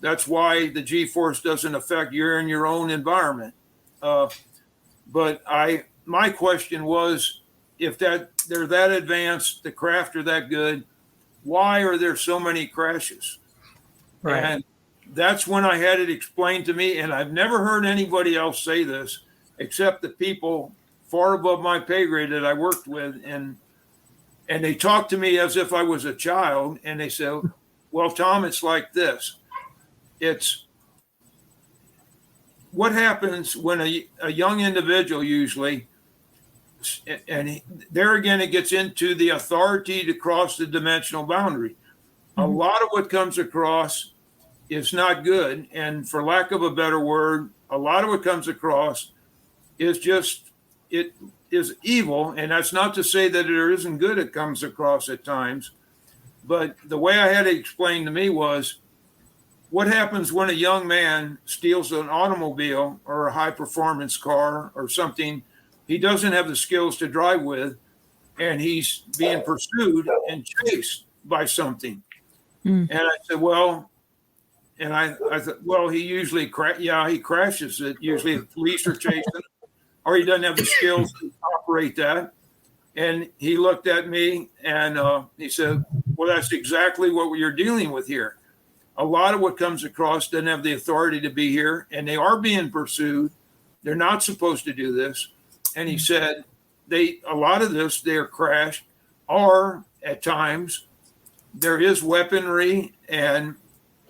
that's why the G-force doesn't affect you're in your own environment. But my question was, if they're that advanced, the craft are that good, why are there so many crashes? Right. And that's when I had it explained to me, and I've never heard anybody else say this except the people far above my pay grade that I worked with, and they talked to me as if I was a child, and they said, well, Tom, it's like this. It's what happens when a young individual usually, and there again, it gets into the authority to cross the dimensional boundary. A lot of what comes across is not good. And for lack of a better word, a lot of what comes across is just, it is evil. And that's not to say that there isn't good that comes across at times. But the way I had it explained to me was, what happens when a young man steals an automobile or a high performance car or something he doesn't have the skills to drive with, and he's being pursued and chased by something? And I said, well, and I thought, well, he usually, he crashes it. Usually the police are chasing him, or he doesn't have the skills to operate that. And he looked at me and he said, well, that's exactly what you're dealing with here. A lot of what comes across doesn't have the authority to be here, and they are being pursued. They're not supposed to do this. And he said, a lot of this, they're crashed, or at times there is weaponry, and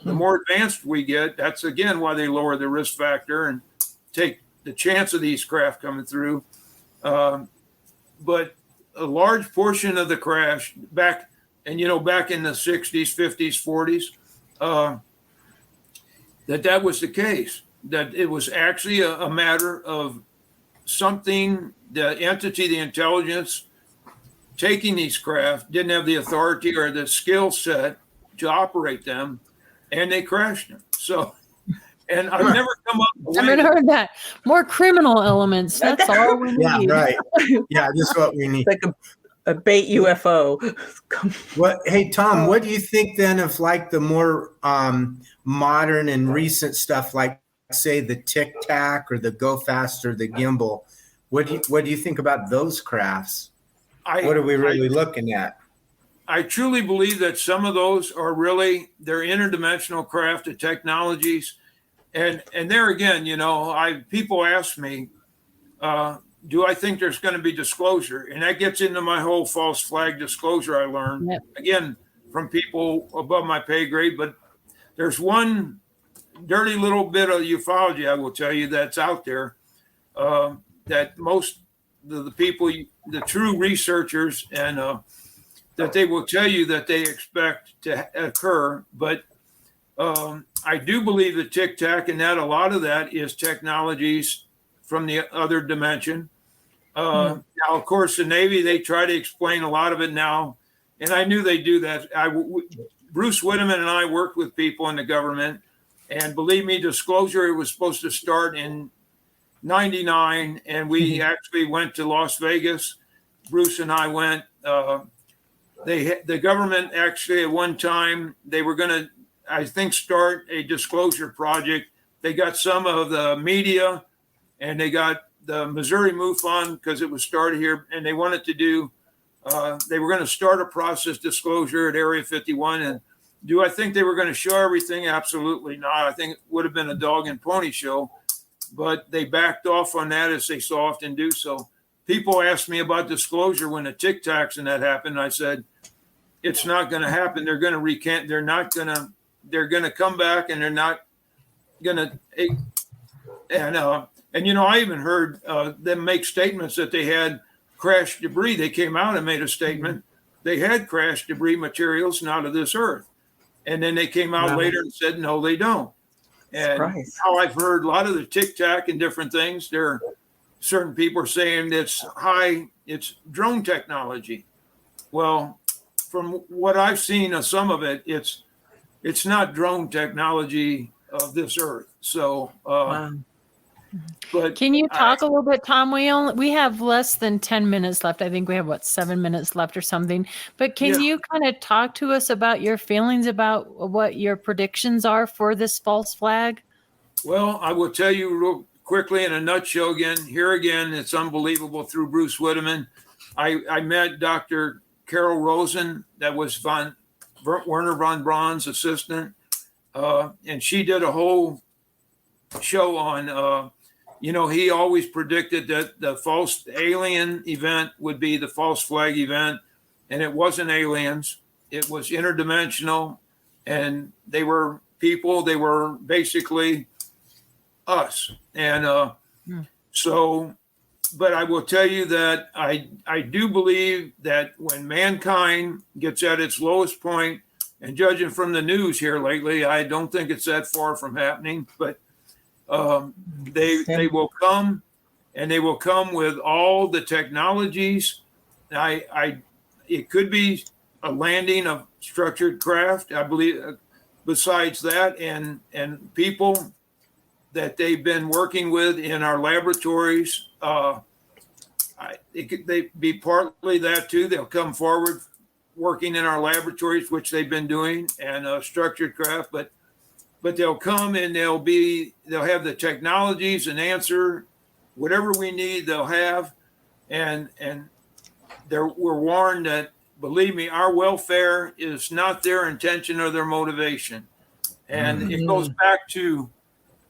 the more advanced we get, that's again why they lower the risk factor and take the chance of these craft coming through. But a large portion of the crash back in the 60s, 50s, 40s, that was the case, that it was actually a matter of something, the entity, the intelligence taking these craft didn't have the authority or the skill set to operate them, and they crashed them. So, and I've never come up with, I've never heard that. More criminal elements. That's all we need. Yeah, right. Yeah, that's what we need. Like a bait UFO. Hey, Tom, what do you think then of like the more modern and recent stuff, like say the Tic Tac or the Go Faster, the gimbal? What do you think about those crafts? What are we really looking at? I truly believe that some of those are really, they're interdimensional craft and technologies. And there again, people ask me, do I think there's going to be disclosure? And that gets into my whole false flag disclosure I learned, again, from people above my pay grade. But there's one dirty little bit of ufology, I will tell you, that's out there, that most of the people, the true researchers, and that they will tell you that they expect to occur. But I do believe that Tic Tac, and that a lot of that is technologies from the other dimension. Now, of course, the Navy, they try to explain a lot of it now, and I knew they do that. Bruce Whitteman and I worked with people in the government, and believe me, disclosure, it was supposed to start in 99, and we actually went to Las Vegas. Bruce and I went. The government actually at one time, they were going to, I think, start a disclosure project. They got some of the media, and they got the Missouri MUFON because it was started here, and they wanted to do, they were going to start a process disclosure at Area 51. And do I think they were going to show everything? Absolutely not. I think it would have been a dog and pony show, but they backed off on that, as they so often do. So people asked me about disclosure when the Tic Tacs and that happened. I said, it's not going to happen. They're going to recant. They're going to come back, and they're not going to, and I even heard them make statements that they had crashed debris. They came out and made a statement. They had crashed debris materials not of this earth. And then they came out later and said, no, they don't. And how I've heard a lot of the Tic Tac and different things, certain people are saying it's drone technology. Well, from what I've seen of some of it, it's not drone technology of this earth. So, but can you talk a little bit, Tom? We have less than 10 minutes left. I think we have 7 minutes left or something. But can you kind of talk to us about your feelings about what your predictions are for this false flag? Well, I will tell you real quickly in a nutshell again. Here again, it's unbelievable through Bruce Whitteman. I met Dr. Carol Rosen, that was Werner von Braun's assistant, and she did a whole show on, he always predicted that the false alien event would be the false flag event, and it wasn't aliens. It was interdimensional, and they were people. They were basically us. And but I will tell you that I do believe that when mankind gets at its lowest point, and judging from the news here lately, I don't think it's that far from happening, but they will come, and they will come with all the technologies. It could be a landing of structured craft, I believe. Besides that, and people that they've been working with in our laboratories, they be partly that too. They'll come forward working in our laboratories, which they've been doing, and structured craft, but they'll come and they'll have the technologies and answer whatever we need. They'll have, and we're warned that, believe me, our welfare is not their intention or their motivation. And it goes back to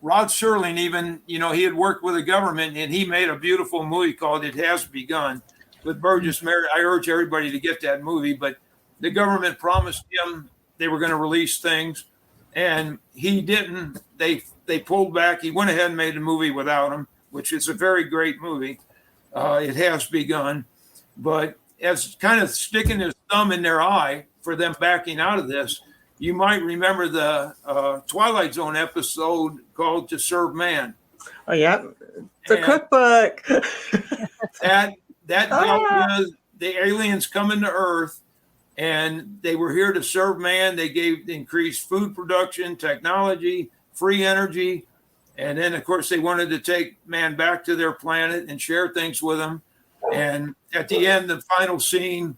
Rod Serling. Even, he had worked with the government, and he made a beautiful movie called It Has Begun with Burgess Meredith. I urge everybody to get that movie, but the government promised him they were going to release things, and he didn't. They pulled back. He went ahead and made a movie without him, which is a very great movie. It Has Begun. But as kind of sticking his thumb in their eye for them backing out of this, you might remember the Twilight Zone episode called To Serve Man. Oh, yeah. The cookbook. that dealt with the aliens coming to Earth, and they were here to serve man. They gave increased food production, technology, free energy. And then, of course, they wanted to take man back to their planet and share things with them. And at the end, the final scene,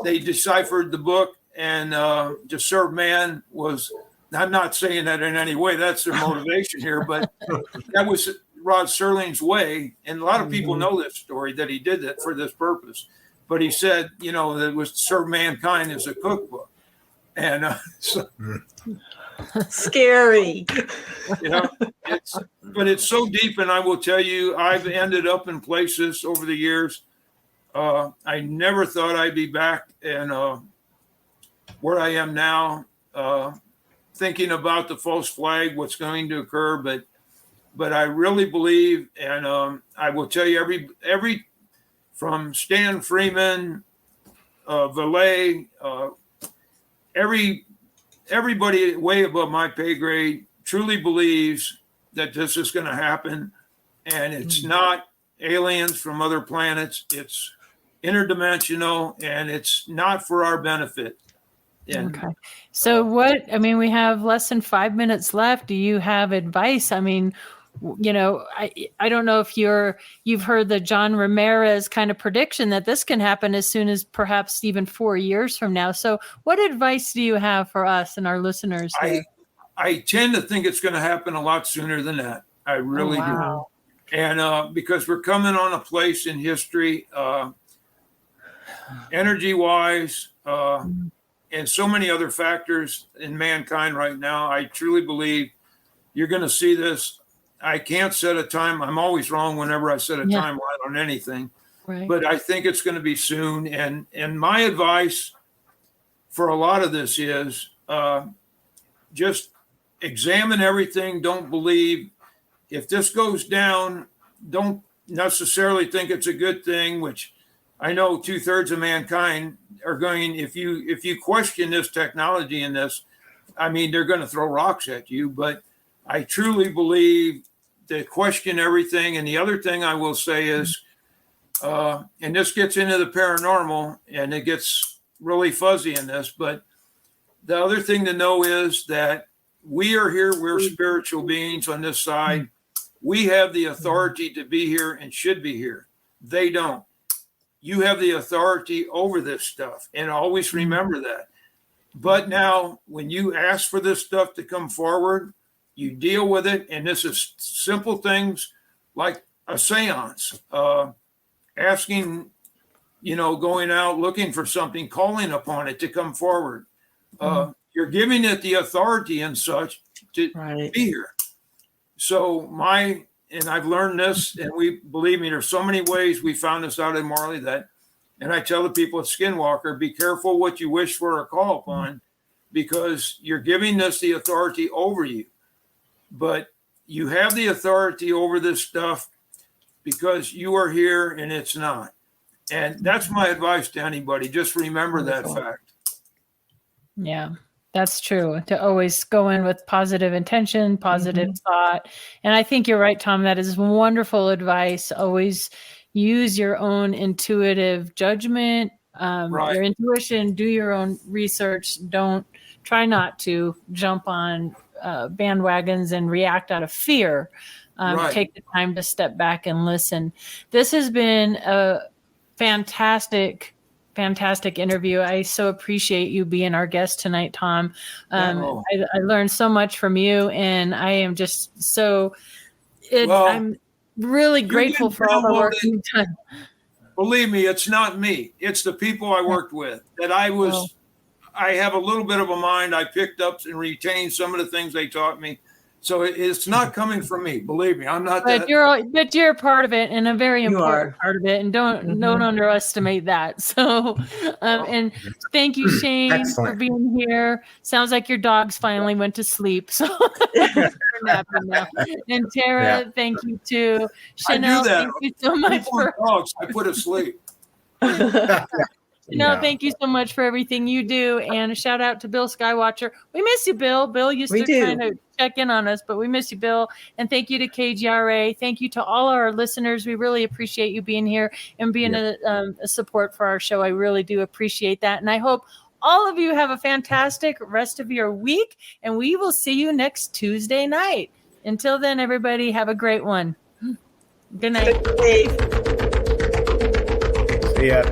they deciphered the book, and To Serve Man was, I'm not saying that in any way, that's their motivation here, but that was Rod Serling's way. And a lot of people know this story, that he did that for this purpose. But he said, that it was to serve mankind as a cookbook. And scary. But it's so deep. And I will tell you, I've ended up in places over the years. I never thought I'd be back in where I am now, thinking about the false flag, what's going to occur. But I really believe, and I will tell you, every from Stan Freeman, Valet, everybody way above my pay grade truly believes that this is going to happen. And it's not aliens from other planets. It's interdimensional, and it's not for our benefit. And, okay. So we have less than 5 minutes left. Do you have advice? I mean, I don't know if you've heard the John Ramirez kind of prediction that this can happen as soon as perhaps even 4 years from now. So what advice do you have for us and our listeners here? I tend to think it's going to happen a lot sooner than that. I really do. And because we're coming on a place in history, energy-wise, and so many other factors in mankind right now, I truly believe you're going to see this. I can't set a time. I'm always wrong whenever I set a timeline on anything. Right. But I think it's going to be soon. And my advice for a lot of this is just examine everything. Don't believe. If this goes down, don't necessarily think it's a good thing, which I know 2/3 of mankind are going. If you question this technology and this, I mean, they're going to throw rocks at you. But I truly believe to question everything. And the other thing I will say is, and this gets into the paranormal, and it gets really fuzzy in this, but the other thing to know is that we are here. We're spiritual beings on this side. We have the authority to be here and should be here. They don't. You have the authority over this stuff, and always remember that. But now, when you ask for this stuff to come forward, you deal with it, and this is simple things like a seance, asking going out looking for something, calling upon it to come forward. You're giving it the authority and such to be here. So and I've learned this, and believe me, there's so many ways we found this out in Marley and I tell the people at Skinwalker, be careful what you wish for or call upon, because you're giving this the authority over you. But you have the authority over this stuff because you are here and it's not. And that's my advice to anybody. Just remember that fact. Yeah, that's true. To always go in with positive intention, positive thought. And I think you're right, Tom. That is wonderful advice. Always use your own intuitive judgment, your intuition, do your own research. Try not to jump on bandwagons and react out of fear. Take the time to step back and listen. This has been a fantastic interview. I so appreciate you being our guest tonight, Tom. I learned so much from you, and I am just I'm really grateful for all the work you've done. Believe me, it's not me. It's the people I worked with that I have a little bit of a mind. I picked up and retained some of the things they taught me. So it's not coming from me. Believe me, I'm not but that. You're part of it, and a very important part of it, and don't underestimate that. So, and thank you, Shane, for being here. Sounds like your dogs finally went to sleep, so they're napping now. And Tara, thank you too. Chanel, thank you so much for dogs. I put asleep. Thank you so much for everything you do, and a shout out to Bill Skywatcher. We miss you, Bill. Bill used to kind of check in on us, but we miss you, Bill. And thank you to KGRA. Thank you to all our listeners. We really appreciate you being here and being a support for our show. I really do appreciate that, and I hope all of you have a fantastic rest of your week, and we will see you next Tuesday night. Until then, everybody, have a great one. Good night. See ya.